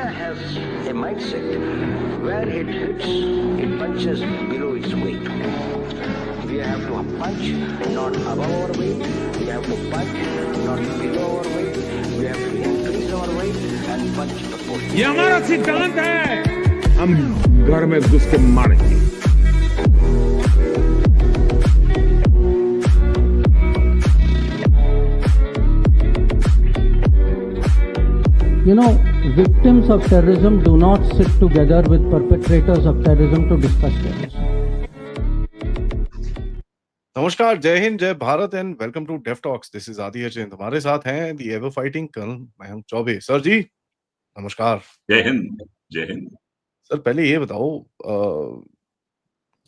India has a mindset where it punches below its weight. We have to punch not above our weight. We have to punch not below our weight. We have to increase our weight and punch the post. ये हमारा सिद्धांत है, हम घर में घुस के मारेंगे। You know, victims of terrorism do not sit together with perpetrators of terrorism to discuss terrorism. नमस्कार, जय हिंद, जय Bharat and welcome to deaf talks. This is Aadi Achint. हमारे साथ हैं the ever fighting colonel Mayank Choubey. Sir ji नमस्कार। जय हिंद, जय हिंद। सर पहले ये बताओ,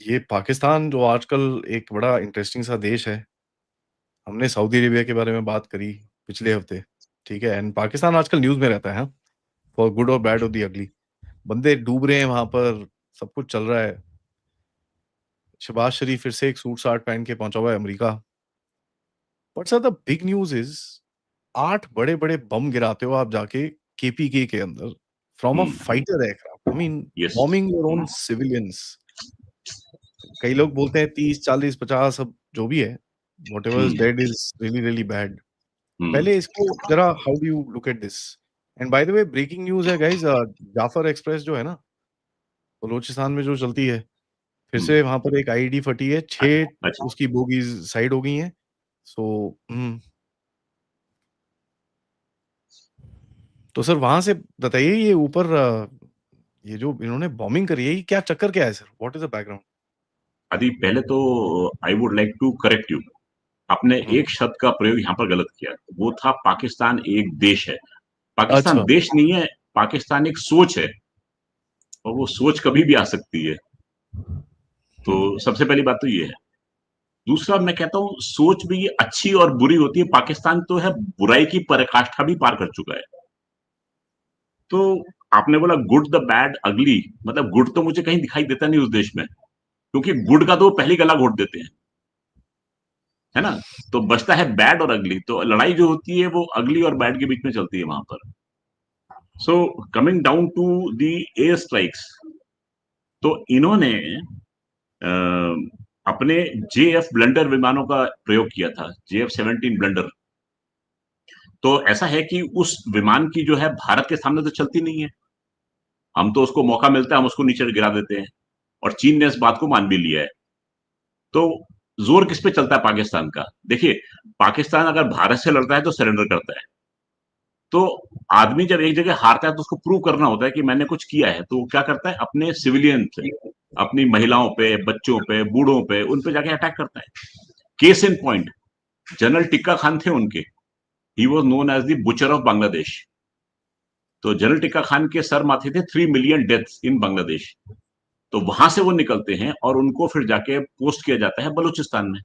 ये पाकिस्तान जो आजकल एक बड़ा इंटरेस्टिंग सा देश है, हमने सऊदी अरेबिया के बारे में बात करी पिछले हफ्ते, ठीक है, एंड पाकिस्तान आजकल न्यूज में रहता है फॉर गुड और बैड और दी अगली। बंदे डूब रहे हैं वहां पर, सब कुछ चल रहा है। शहबाज शरीफ फिर से एक सूट साट पहन के पहुंचा हुआ है America. But sir the big news is 8 बड़े बड़े बम गिराते हो आप जाके केपीके के अंदर from a fighter aircraft. I mean bombing your own civilians. कई लोग बोलते हैं 30 40 50, अब जो भी है, whatever is dead is really really bad. पहले इसको जरा how do you look at this? And by the way breaking news है गाइस, जाफर एक्सप्रेस जो है ना बलूचिस्तान में जो चलती है, फिर से वहां पर एक आईडी फटी है, 6 उसकी बोगीज साइड हो गई हैं। सो तो सर वहां से बताइए, ये ऊपर ये जो इन्होंने बॉम्बिंग करी है, ये क्या चक्कर क्या है sir? What is the background? Aadi पहले तो I would like to correct you. आपने एक शब्द का प्रयोग यहाँ पर गलत किया, वो था पाकिस्तान एक देश है। पाकिस्तान अच्छा। देश नहीं है, पाकिस्तान एक सोच है, और वो सोच कभी भी आ सकती है। तो सबसे पहली बात तो ये है। दूसरा, मैं कहता हूँ सोच भी अच्छी और बुरी होती है। पाकिस्तान तो है बुराई की पराकाष्ठा भी पार कर चुका है। तो आपने बोला गुड द बैड अगली, मतलब गुड तो मुझे कहीं दिखाई देता नहीं उस देश में, क्योंकि गुड का तो पहली गला घोट देते हैं, है ना। तो बचता है बैड और अगली। तो लड़ाई जो होती है वो अगली और बैड के बीच में चलती है वहां पर। So coming down to the air strikes, तो इन्होंने अपने JF ब्लंडर विमानों का प्रयोग किया था, JF-17 ब्लंडर। तो ऐसा है कि उस विमान की जो है भारत के सामने तो चलती नहीं है, हम तो उसको मौका मिलता है हम उसको नीचे गिरा देते हैं, और चीन ने इस बात को मान भी लिया है। तो जोर किस पे चलता है पाकिस्तान का? देखिए, पाकिस्तान अगर भारत से लड़ता है तो सरेंडर करता है। तो आदमी जब एक जगह हारता है तो उसको प्रूव करना होता है कि मैंने कुछ किया है, तो क्या करता है? अपने सिविलियन पे, अपनी महिलाओं पे, बच्चों पे, बूढ़ों पे, उन पे जाके अटैक करता है। Case in point, general tikka Khan थे उनके, he was known as the butcher of Bangladesh. तो जनरल टिक्का खान के सर माथे थे 3 मिलियन डेथ्स इन बांग्लादेश। तो वहां से वो निकलते हैं और उनको फिर जाके पोस्ट किया जाता है बलूचिस्तान में।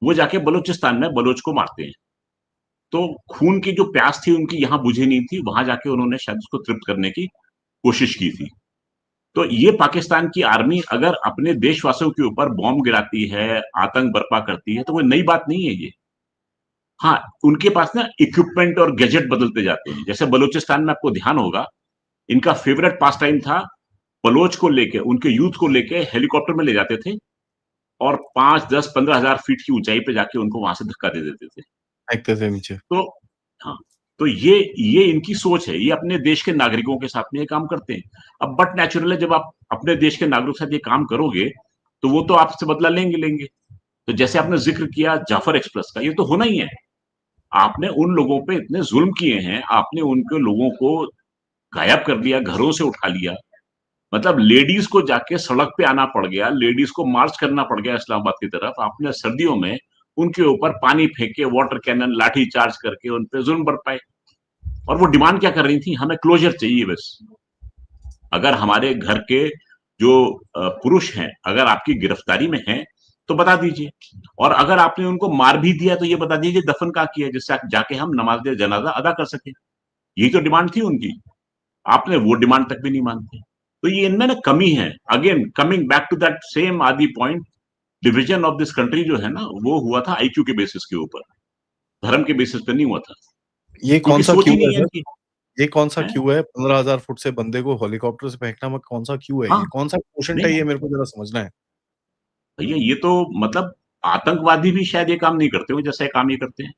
वो जाके बलूचिस्तान में बलोच को मारते हैं। तो खून की जो प्यास थी उनकी यहां बुझी नहीं थी, वहां जाके उन्होंने शायद उसको तृप्त करने की कोशिश की थी। तो ये पाकिस्तान की आर्मी अगर अपने देशवासियों के ऊपर बॉम्ब गिराती है, आतंक बर्पा करती है, तो वो नई बात नहीं है ये। हाँ, उनके पास ना इक्विपमेंट और गैजेट बदलते जाते हैं। जैसे बलूचिस्तान में आपको ध्यान होगा, इनका फेवरेट पास टाइम था, बलोच को लेके, उनके यूथ को लेके हेलीकॉप्टर में ले जाते थे और 5, 10, 15 हजार फीट की ऊंचाई पे जाके उनको वहां से धक्का दे देते थे। नीचे। तो हाँ, तो ये इनकी सोच है, ये अपने देश के नागरिकों के साथ में ये काम करते हैं। अब बट नेचुरल है, जब आप अपने देश के नागरिकों के साथ ये काम करोगे तो वो तो आपसे बदला लेंगे। तो जैसे आपने जिक्र किया जाफर एक्सप्रेस का, ये तो होना ही है। आपने उन लोगों पे इतने जुल्म किए हैं, आपने उनके लोगों को गायब कर दिया, घरों से उठा लिया, मतलब लेडीज को जाके सड़क पे आना पड़ गया, लेडीज को मार्च करना पड़ गया इस्लामाबाद की तरफ। आपने सर्दियों में उनके ऊपर पानी फेंके, वाटर कैनन, लाठी चार्ज करके उन पे जुल्म बरपाए। और वो डिमांड क्या कर रही थी? हमें क्लोजर चाहिए बस। अगर हमारे घर के जो पुरुष हैं अगर आपकी गिरफ्तारी में हैं तो बता दीजिए, और अगर आपने उनको मार भी दिया तो ये बता दीजिए दफन कहाँ किया, जिससे जाके हम नमाज जनाजा अदा कर सके। यही तो डिमांड थी उनकी। आपने वो डिमांड तक भी नहीं मानते। तो ये इनमें ना कमी है। Again coming back to that same आदि point, division of this country जो है ना, वो हुआ था IQ के बेसिस के ऊपर, धर्म के बेसिस पे नहीं हुआ था। ये कौन सा सोच ही क्यों नहीं है है सर? इनकी। ये कौन सा हैं? क्यू है? 15,000 फुट से बंदे को हेलीकॉप्टर से फेंकना में कौन सा क्यू है हाँ, ये? कौन सा क्वोशंट है नहीं ये मेरे को ज़रा समझना है। भैया ये तो मतलब आतंकवादी भी शायद ये काम नहीं करते होंगे जैसा ये काम ये करते हैं।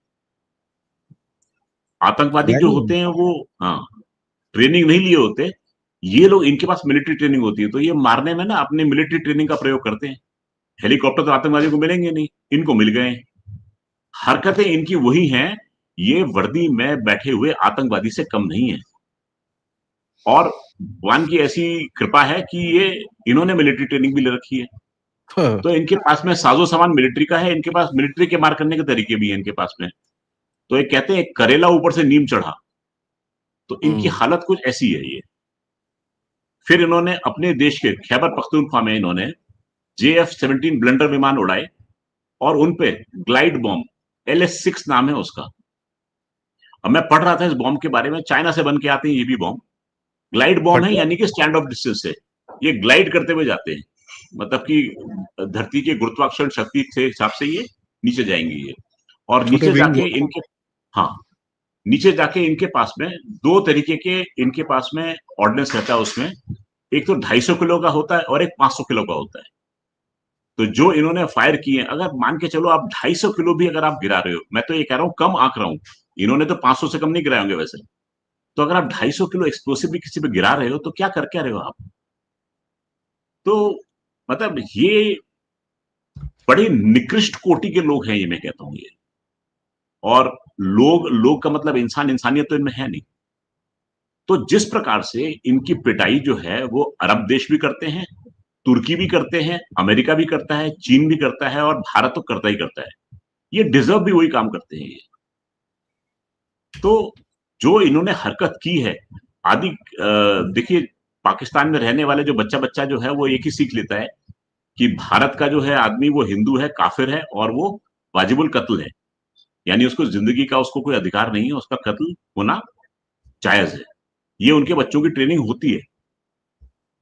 आतंकवादी जो नहीं, होते हैं वो हाँ, ट्रेनिंग नहीं लिए होते। ये लोग इनके पास मिलिट्री ट्रेनिंग होती है, तो ये मारने में ना अपनी मिलिट्री ट्रेनिंग का प्रयोग करते हैं। हेलीकॉप्टर तो आतंकवादियों को मिलेंगे नहीं, इनको मिल गए। हरकतें इनकी वही हैं, ये वर्दी में बैठे हुए आतंकवादी से कम नहीं है। और भगवान की ऐसी कृपा है कि ये इन्होंने मिलिट्री ट्रेनिंग भी ले रखी है। हाँ, तो इनके पास में साजो-सामान मिलिट्री का है, इनके पास मिलिट्री के मार करने के तरीके भी हैं इनके पास में। तो एक कहते हैं करेला ऊपर से नीम चढ़ा, तो इनकी हुँ, हालत कुछ ऐसी है ये। फिर इन्होंने अपने देश के खैबर पख्तूनख्वा में इन्होंने JF-17 ब्लंडर विमान उड़ाए और उनपे ग्लाइड बॉम्ब LS-6 नाम है उसका। अब मैं पढ़ रहा था इस बॉम्ब के बारे में, चाइना से बन के आते हैं ये भी बॉम्ब। ग्लाइड बॉम्ब है फटा यानी कि स्टैंड ऑफ डिस्टेंस से। ये ग्लाइड करते हुए जाते हैं। मतलब कि धरती के गुरुत्वाकर्षण शक्ति के हिसाब से ये नीचे जाएंगे ये। और छोटे नीचे विंग जाके होते हैं। इनके हाँ, नीचे जाके इनके पास में 2 तरीके के इनके पास में ऑर्डिनेंस रहता है उसमें। एक तो 250 किलो का होता है और एक 500 किलो का होता है। तो जो इन्होंने फायर किए हैं, अगर मान के चलो आप 250 किलो भी अगर आप गिरा रहे हो, मैं तो ये कह रहा हूँ कम आंक रहा हूँ। इन्होंने तो 500 से कम नहीं गिराए होंगे वैसे। तो अगर आप 250 किलो एक्सप्लोसिव भी किसी पे गिरा रहे हो, तो क्या कर क्या रहे हो आप? तो मतलब ये बड़ी निकृष्ट कोटि के लोग हैं ये मैं कहता हूँ ये। और लोग का मतलब इंसान, इंसानियत तो इनमें है नहीं। तो जिस प्रकार से इनकी पिटाई जो है वो अरब देश भी करते हैं, तुर्की भी करते हैं, अमेरिका भी करता है, चीन भी करता है और भारत तो करता ही करता है। ये डिजर्व भी वही काम करते हैं ये। तो जो इन्होंने हरकत की है आदि देखिए पाकिस्तान में रहने वाले जो बच्चा जो है वो एक ही सीख लेता है कि भारत का जो है आदमी वो हिंदू है, काफिर है और वो वाजिबुल कत्ल है। यानी उसको जिंदगी का उसको कोई अधिकार नहीं है, उसका कत्ल होना जायज है। ये उनके बच्चों की ट्रेनिंग होती है।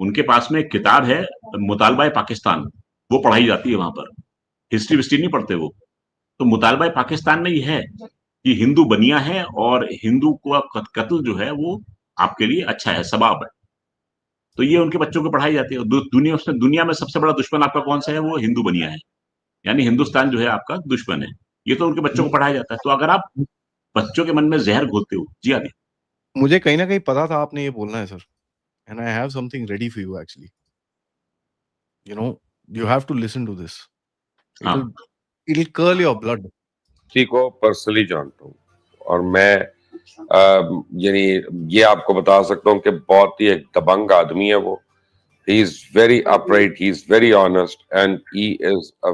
उनके पास में एक किताब है मुतालबा पाकिस्तान, वो पढ़ाई जाती है वहां पर। हिस्ट्री विस्ट्री नहीं पढ़ते वो। तो मुतालबा पाकिस्तान में ये है कि हिंदू बनिया है और हिंदू को कत्ल जो है वो आपके लिए अच्छा है, सवाब है। तो ये उनके बच्चों को पढ़ाई जाती है। दुनिया में सबसे बड़ा दुश्मन आपका कौन सा है? वो हिंदू बनिया है। यानी हिंदुस्तान जो है आपका दुश्मन है। ये तो उनके बच्चों को पढ़ाया जाता है। तो अगर आप बच्चों के मन में जहर घोलते हो, जी आदि मुझे कहीं न कहीं पता था आपने ये बोलना है sir, and I have something ready for you actually. You know, you have to listen to this. It हाँ, will it will curl your blood. किसी को पर्सनली जानता हूँ और मैं यानी ये आपको बता सकता हूँ कि बहुत ही एक दबंग आदमी है वो। He is very upright, he is very honest and he is a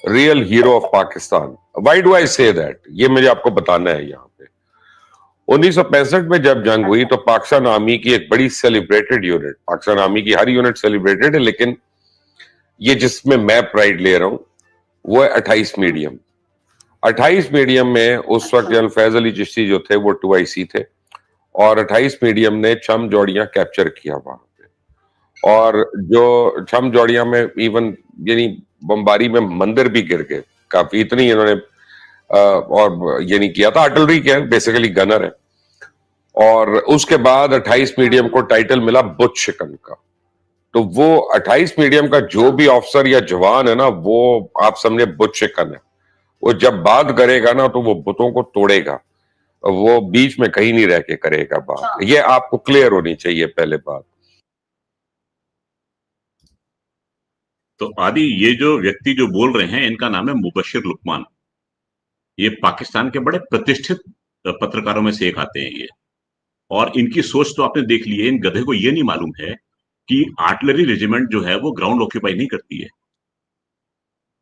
real hero of Pakistan. Why do I say that? ये मुझे आपको बताना है। यहाँ पे 1965 में जब जंग हुई तो पाकिस्तान आर्मी की एक बड़ी सेलिब्रेटेड यूनिट, पाकिस्तान आर्मी की हर यूनिट सेलिब्रेटेड है, लेकिन ये जिसमें मैं प्राइड ले रहा हूं वो है 28 मीडियम। 28 मीडियम में उस वक्त जनरल फैज अली चिश्ती जो थे वो 2IC थे और 28 मीडियम ने छम जोड़ियां कैप्चर किया वहां पे। और जो छम जोड़ियां में इवन यानी बमबारी में मंदिर भी गिर गए काफी, इतनी इन्होंने और यानी किया था। आर्टिलरी के बेसिकली गनर है। और उसके बाद 28 मीडियम को टाइटल मिला बुत शिकन का। तो वो 28 मीडियम का जो भी ऑफिसर या जवान है ना, वो आप समझे बुत शिकन है। वो जब बात करेगा ना तो वो बुतों को तोड़ेगा, वो बीच में कहीं नहीं रह के करेगा बात। ये आपको क्लियर होनी चाहिए पहले बात। तो आदि ये जो व्यक्ति जो बोल रहे हैं इनका नाम है मुबशिर लुकमान। ये पाकिस्तान के बड़े प्रतिष्ठित पत्रकारों में से एक आते हैं ये। और इनकी सोच तो आपने देख ली है। इन गधे को ये नहीं मालूम है कि आर्टिलरी रेजिमेंट जो है वो ग्राउंड ऑक्यूपाई नहीं करती है।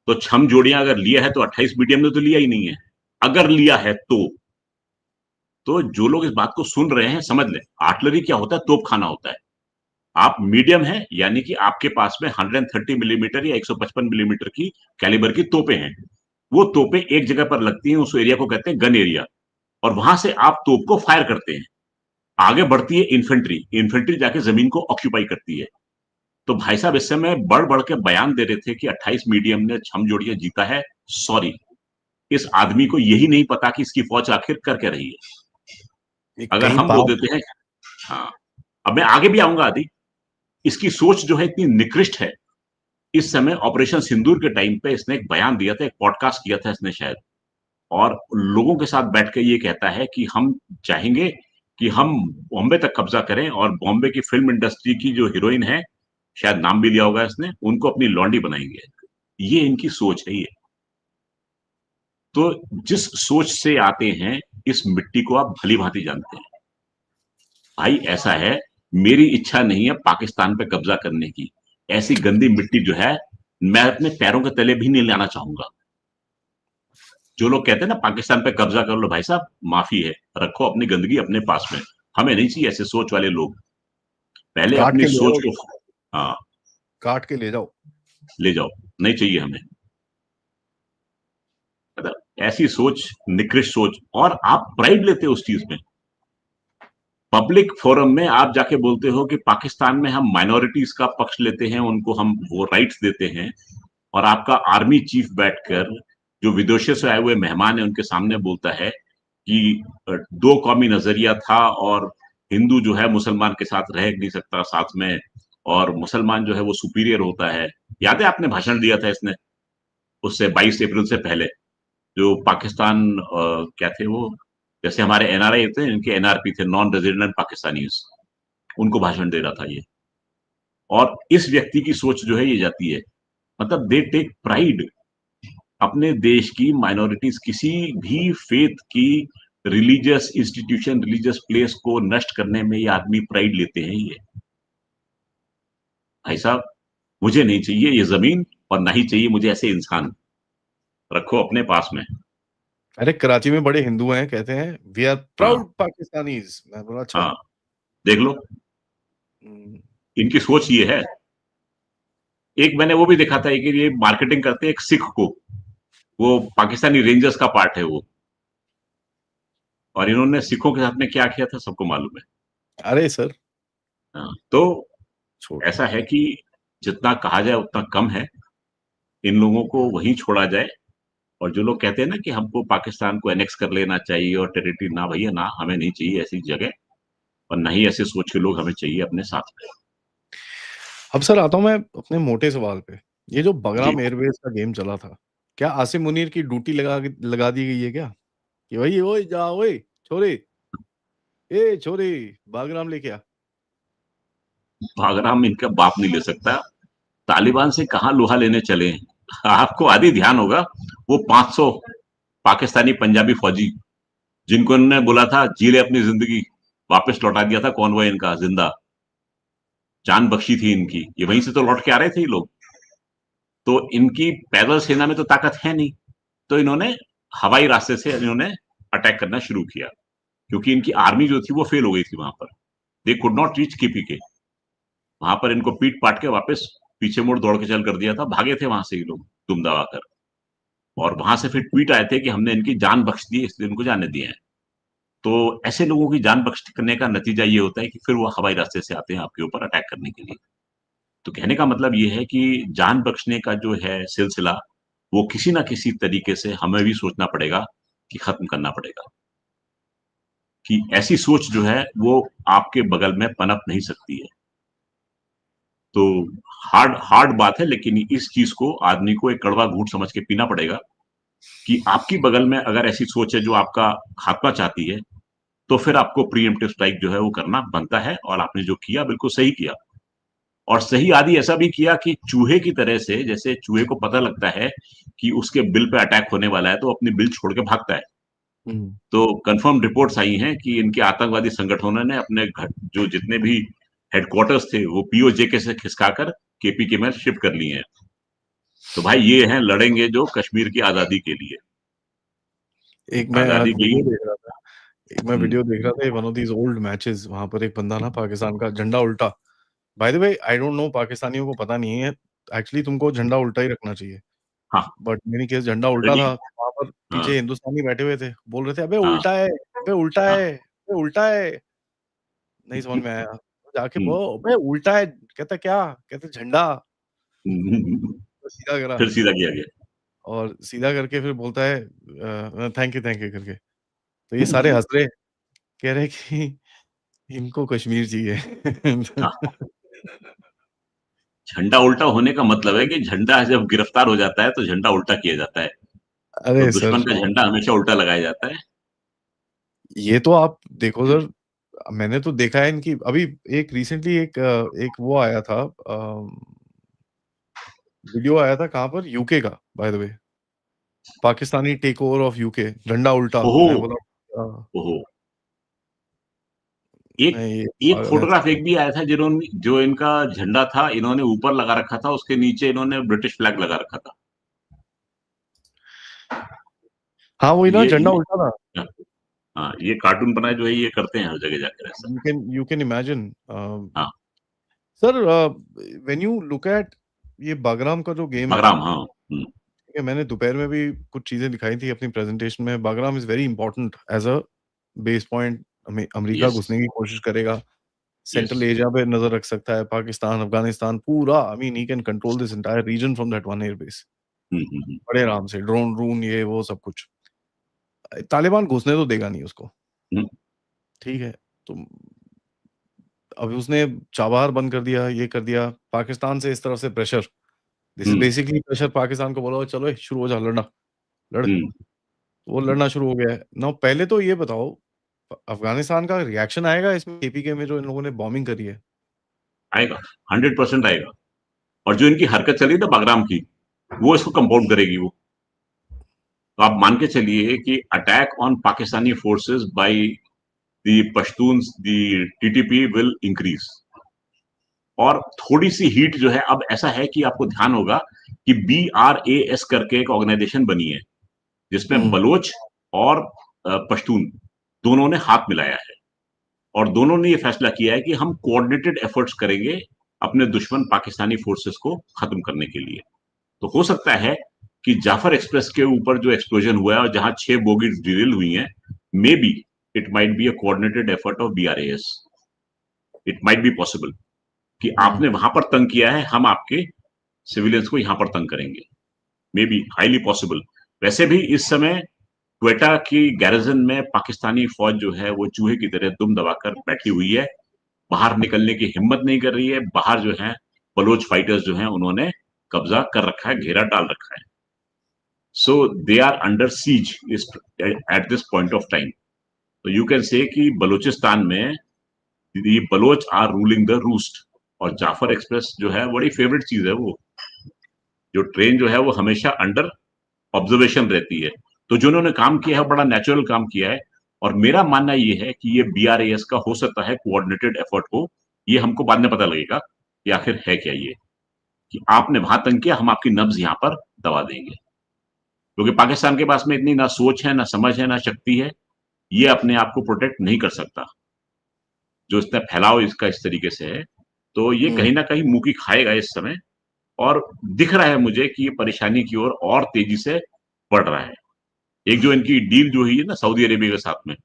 तो छम जोड़ियां अगर लिया है तो 28 मीडियम ने तो लिया ही नहीं है। अगर लिया है तो जो लोग इस बात को सुन रहे हैं समझ लें, आर्टिलरी क्या होता है? तोप खाना होता है। आप मीडियम है यानी कि आपके पास में 130 मिलीमीटर या 155 मिलीमीटर की कैलिबर की तोपें हैं। वो तोपें एक जगह पर लगती हैं, उस एरिया को कहते हैं गन एरिया। और वहां से आप तोप को फायर करते हैं। आगे बढ़ती है इन्फेंट्री, इन्फेंट्री जाके जमीन को ऑक्यूपाई करती है। तो भाई साहब इस समय बढ़ के बयान दे रहे थे कि 28 मीडियम ने छम जोड़ियां जीता है। सॉरी, इस आदमी को यही नहीं पता कि इसकी फौज आखिर कर क्या रही है। अगर कहीं हम बोल देते हैं, हाँ, अब मैं आगे भी आऊंगा आदि, इसकी सोच जो है इतनी निकृष्ट है। इस समय ऑपरेशन सिंदूर के टाइम पे इसने एक बयान दिया था, एक पॉडकास्ट किया था इसने शायद, और लोगों के साथ बैठ के ये कहता है कि हम चाहेंगे कि हम बॉम्बे तक कब्जा करें और बॉम्बे की फिल्म इंडस्ट्री की जो हीरोइन है, शायद नाम भी लिया होगा इसने, उनको अपनी लौंडी बनाएंगे। ये इनकी सोच है ये। तो जिस सोच से आते हैं, इस मिट्टी को आप भली भांति जानते हैं। भाई ऐसा है, मेरी इच्छा नहीं है पाकिस्तान पे कब्जा करने की। ऐसी गंदी मिट्टी जो है, मैं अपने पैरों के तले भी नहीं लाना चाहूंगा। जो लोग कहते हैं ना पाकिस्तान पे कब्जा कर लो, भाई साहब माफी है, रखो अपनी गंदगी अपने पास में। हमें नहीं चाहिए ऐसे सोच वाले लोग। पहले काट अपनी के ले सोच जाओ, को, हाँ, काट के ले जाओ। ले जाओ, नहीं चाहिए हमें। मतलब ऐसी सोच, निकृष्ट सोच, और आप प्राइड लेते हो उस चीज में। पब्लिक फोरम में आप जाके बोलते हो कि पाकिस्तान में हम माइनॉरिटीज का पक्ष लेते हैं, उनको हम वो राइट्स देते हैं, और आपका आर्मी चीफ बैठकर जो विदेशों से आए हुए मेहमान है उनके सामने बोलता है कि दो कौमी नजरिया था, और हिंदू जो है मुसलमान के साथ रह नहीं सकता साथ में, और मुसलमान जो है वो सुपीरियर होता है। याद है आपने भाषण दिया था इसने उससे 22 अप्रैल से पहले, जो पाकिस्तान क्या थे वो, जैसे हमारे एनआरआई थे, इनके एनआरपी थे, नॉन रेजिडेंट पाकिस्तानीज, उनको भाषण दे रहा था ये। और इस व्यक्ति की सोच जो है ये जाती है, मतलब दे टेक प्राइड अपने देश की माइनॉरिटीज, किसी भी फेथ की रिलीजियस इंस्टीट्यूशन, रिलीजियस प्लेस को नष्ट करने में ये आदमी प्राइड लेते हैं। ये भाई साहब, मुझे नहीं चाहिए ये जमीन, और ना ही चाहिए मुझे ऐसे इंसान, रखो अपने पास में। अरे कराची में बड़े हिंदू हैं, कहते हैं वी आर हाँ, प्राउड पाकिस्तानीज। मैं बोला अच्छा। हाँ, देख लो, इनकी सोच ये है। एक मैंने वो भी देखा था कि ये मार्केटिंग करते हैं एक सिख को, वो पाकिस्तानी रेंजर्स का पार्ट है वो, और इन्होंने सिखों के साथ में क्या किया था सबको मालूम है। अरे सर हाँ, तो छोड़। ऐसा है कि जितना कहा जाए उतना कम है, इन लोगों को वहीं छोड़ा जाए। और जो लोग कहते हैं ना कि हमको पाकिस्तान को एनेक्स कर लेना चाहिए और टेरिटरी, ना भैया ना, हमें नहीं चाहिए ऐसी जगह, और ना ही ऐसे सोच के लोग हमें चाहिए अपने साथ में। अब सर आता हूं मैं अपने मोटे सवाल पे। ये जो जी, बगराम एयरवेज का गेम चला था, क्या आसिम मुनीर की ड्यूटी लगा दी गई है क्या, कि भाई ओए जा ओए छोरे, ए छोरे बागराम लेके आ। भागराम इनका बाप नहीं ले सकता। तालिबान से कहां लोहा लेने चले हैं। आपको आदि ध्यान होगा, वो 500 पाकिस्तानी पंजाबी फौजी जिनको इन्होंने बोला था जी ले अपनी जिंदगी, वापस लौटा दिया था कॉन्वॉय इनका जिंदा, जान बख्शी थी इनकी, ये वहीं से तो लौट के आ रहे थे ये लोग। तो इनकी पैदल सेना में तो ताकत है नहीं, तो इन्होंने हवाई रास्ते से इन्होंने अटैक करना शुरू किया, क्योंकि इनकी आर्मी जो थी वो फेल हो गई थी वहां पर। They could not reach KPK. वहां पर इनको पीट पाट के वापस पीछे मुड़ दौड़ के चल कर दिया था, भागे थे वहां से ये लोग दुम दबा कर। और वहां से फिर ट्वीट आए थे कि हमने इनकी जान बख्श दी, इसलिए इनको जाने दिए हैं। तो ऐसे लोगों की जान बख्श करने का नतीजा ये होता है कि फिर वो हवाई रास्ते से आते हैं आपके ऊपर अटैक करने के लिए। तो कहने का मतलब ये है कि जान बख्शने का जो है सिलसिला, वो किसी ना किसी तरीके से हमें भी सोचना पड़ेगा कि खत्म करना पड़ेगा, कि ऐसी सोच जो है वो आपके बगल में पनप नहीं सकती है। तो हार्ड हार्ड बात है, लेकिन इस चीज को आदमी को एक कड़वा घूंट समझ के पीना पड़ेगा, कि आपकी बगल में अगर ऐसी सोच है जो आपका खात्मा चाहती है, तो फिर आपको प्रीएम्प्टिव स्ट्राइक जो है वो करना बनता है। और आपने जो किया बिल्कुल सही किया। और सही आदि ऐसा भी किया कि चूहे की तरह से, जैसे चूहे को पता लगता है कि उसके बिल पे अटैक होने वाला है, तो अपनी बिल छोड़ के भागता है। तो कंफर्म रिपोर्ट्स आई हैं कि इनके आतंकवादी संगठनों ने अपने घर जो जितने भी हेडक्वार्टर्स थे वो पीओजे के से खिसकाकर केपीके में शिफ्ट कर लिए हैं। तो भाई ये हैं लड़ेंगे जो कश्मीर की आजादी के लिए। एक मैं आज आजादी की। वीडियो देख रहा था, वीडियो देख रहा था one of these old matches, वहां पर एक बंदा ना पाकिस्तान का झंडा उल्टा। Bye the way I don't no, पाकिस्तानियों को पता नहीं है एक्चुअली तुमको झंडा उल्टा ही रखना चाहिए, हाँ, बट मेरी केस झंडा उल्टा रखिए। था। वहां पर हाँ, पीछे हिंदुस्तानी बैठे हुए थे, बोल रहे थे अबे हाँ, उल्टा है, अबे उल्टा हाँ। है, अबे उल्टा है। नहीं समझ में आया, तो जाके हम्म, बोलो अबे उल्टा है, कहता क्या, कहते झंडा। तो सीधा करा, फिर सीधा किया गया। और सीधा करके फिर बोलता है थैंक यू करके। तो ये सारे हंस रहे, कह रहे कि इनको कश्मीर चाहिए। हाँ, झंडा उल्टा होने का मतलब है कि झंडा जब गिरफ्तार हो जाता है तो झंडा उल्टा किया जाता है। तो अरे सर, दुश्मन का झंडा हमेशा उल्टा लगाया जाता है। ये तो आप देखो सर, मैंने तो देखा है इनकी अभी एक रिसेंटली एक वो आया था, वीडियो आया था कहाँ पर, यूके का, by the way, Pakistani take over of UK, झंडा उल्टा। ओहो, मैं बोला ओहो। मैं ये एक पागल है फोटोग्राफ सब। एक भी आया था जिन्होंने, जो इनका झंडा था इन्होंने ऊपर लगा रखा था, उसके नीचे इन्होंने ब्रिटिश फ्लैग लगा रखा था। हाँ वही ना, ये झंडा उल्टा था। हाँ, ये कार्टून बनाए जो है ये करते हैं हर जगह जाकर ऐसा। यू कैन इमेजिन हाँ, sir, when you look eight ये बागराम का जो गेम है, बागराम, हाँ। ठीक है, मैंने दोपहर में भी कुछ चीजें दिखाई थी अपनी प्रेजेंटेशन में। Bagram is very important as a base point. America yes, घुसने की कोशिश करेगा, यस। सेंट्रल एशिया पे नजर रख सकता है, पाकिस्तान, अफगानिस्तान, पूरा, I mean he can control this entire region from that one air base हुँ। बड़े आराम से, ड्रोन रून ये वो सब कुछ। तालिबान घुसने तो देगा नहीं उसको, हुँ, ठीक है। तो अभी उसने चाबहार बंद कर दिया, ये कर दिया, पाकिस्तान से इस तरफ से pressure, this is hmm, basically pressure, Pakistan को बोला चलो शुरू हो जा लड़ना, लड़। हुँ। वो लड़ना शुरू हो गया है ना। पहले तो ये बताओ, अफगानिस्तान का रिएक्शन आएगा इसमें, केपीके में जो इन लोगों ने बॉम्बिंग करी है? आएगा, 100% आएगा। और जो इनकी हरकत चली ना बागराम की, वो इसको कंपाउंड करेगी वो। तो आप मान के चलिए कि attack on Pakistani forces by the Pashtuns, the TTP will increase. और थोड़ी-सी हीट जो है, अब ऐसा है कि आपको ध्यान होगा कि BRAS करके एक ऑर्गेनाइजेशन बनी है, जिसमें हुँ, बलोच और पश्तून दोनों ने हाथ मिलाया है। और दोनों ने ये फैसला किया है कि हम कोऑर्डिनेटेड एफर्ट्स करेंगे अपने दुश्मन पाकिस्तानी फोर्सेस को खत्म करने के लिए। तो हो सकता है कि जाफर एक्सप्रेस के ऊपर जो एक्सप्लोजन हुआ है और जहां 6 बोगीज डिरेल हुई हैं, may be it might be a coordinated effort of BRAS। It might be possible कि हुँ, आपने वहां पर तंग किया है, हम आपके सिविलियंस को यहां पर तंग करेंगे। May be highly possible. वैसे भी इस समय क्वेटा की गैरिजन में पाकिस्तानी फौज जो है वो चूहे की तरह दुम दबाकर बैठी हुई है, बाहर निकलने की हिम्मत नहीं कर रही है। बाहर जो है बलोच फाइटर्स जो हैं उन्होंने कब्जा कर रखा है, घेरा डाल रखा है। So they are under siege at this point of time. तो यू कैन से कि बलूचिस्तान में the Baloch are ruling the roost. और जाफर एक्सप्रेस जो है बड़ी फेवरेट चीज है वो। जो ट्रेन जो है वो हमेशा अंडर ऑब्जर्वेशन रहती है। तो जो उन्होंने काम किया है बड़ा नेचुरल काम किया है। और मेरा मानना ये है कि ये BRAS का हो सकता है कोऑर्डिनेटेड एफर्ट हो। ये हमको बाद में पता लगेगा कि आखिर है क्या ये, कि आपने वहां तंग किया, हम आपकी नब्ज यहाँ पर दबा देंगे। क्योंकि पाकिस्तान के पास में इतनी ना सोच है, ना समझ है, ना शक्ति है। ये अपने आप को प्रोटेक्ट नहीं कर सकता। जो इसका फैलाव इसका इस तरीके से है, तो ये हुँ। कहीं ना कहीं मुंह की खाएगा इस समय। और दिख रहा है मुझे कि ये परेशानी की ओर और तेजी से बढ़ रहा है। एक जो इनकी डील जो हुई है ना सऊदी अरेबिया के साथ में,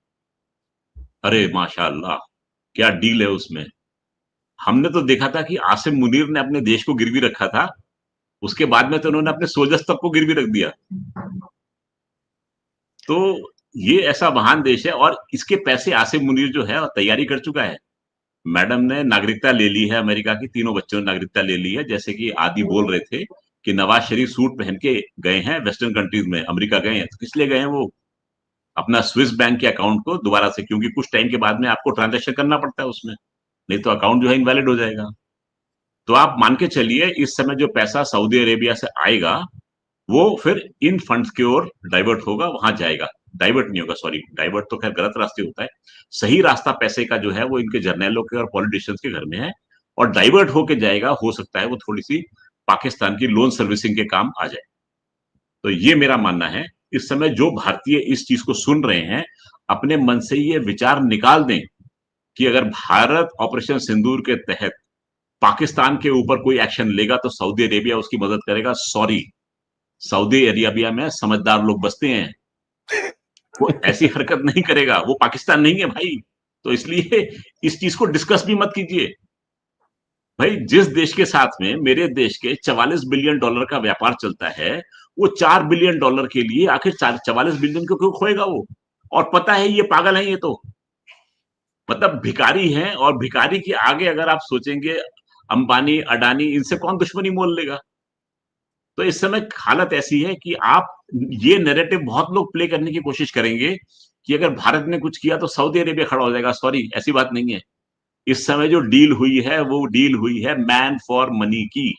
अरे माशाअल्लाह, क्या डील है उसमें। हमने तो देखा था कि आसिम मुनीर ने अपने देश को गिरवी रखा था, उसके बाद में तो उन्होंने अपने सोल्जर्स तक को गिरवी रख दिया। तो ये ऐसा महान देश है और इसके पैसे आसिम मुनीर जो है तैयारी कर चुका है। मैडम ने नागरिकता ले ली है अमेरिका की, तीनों बच्चों ने नागरिकता ले ली है। जैसे कि आदि बोल रहे थे कि नवाज शरीफ सूट पहन के गए हैं वेस्टर्न कंट्रीज में, अमेरिका गए हैं, तो किस लिए गए हैं वो? अपना स्विस बैंक के अकाउंट को दोबारा से, क्योंकि कुछ टाइम के बाद में आपको ट्रांजैक्शन करना पड़ता है उसमें, नहीं तो अकाउंट जो है इनवैलिड हो जाएगा। तो आप मान के चलिए इस समय जो पैसा सऊदी अरेबिया से आएगा वो फिर इन फंड्स की ओर डाइवर्ट होगा, वहां जाएगा। डाइवर्ट नहीं होगा, सॉरी, डाइवर्ट तो खैर गलत रास्ते होता है। सही रास्ता पैसे का जो है वो इनके जर्नैलों के और पॉलिटिशियंस के घर में है। और डाइवर्ट होके जाएगा, हो सकता है वो थोड़ी सी पाकिस्तान की लोन सर्विसिंग के काम आ जाए। तो ये मेरा मानना है। इस समय जो भारतीय इस चीज को सुन रहे हैं, अपने मन से ये विचार निकाल दें कि अगर भारत ऑपरेशन सिंदूर के तहत पाकिस्तान के ऊपर कोई एक्शन लेगा तो सऊदी अरेबिया उसकी मदद करेगा। सॉरी, सऊदी अरेबिया में समझदार लोग बसते हैं, वो ऐसी हरकत नहीं करेगा, वो पाकिस्तान नहीं है भाई। तो इसलिए इस चीज को डिस्कस भी मत कीजिए भाई। जिस देश के साथ में मेरे देश के 44 बिलियन डॉलर का व्यापार चलता है, वो 4 बिलियन डॉलर के लिए आखिर 44 बिलियन को क्यों खोएगा वो? और पता है ये पागल है ये तो। मतलब भिखारी हैं, और भिखारी के आगे अगर आप सोचेंगे अंबानी, अडानी, इनसे कौन दुश्मनी मोल लेगा? तो इस समय हालत ऐसी है कि आप ये नैरेटिव बहुत लोग प्ले करने की कोशिश करेंगे कि अगर भारत ने कुछ किया तो सऊदी अरेबिया खड़ा हो जाएगा। सॉरी, ऐसी बात नहीं है। इस समय जो डील हुई है वो डील हुई है मैन फॉर मनी की।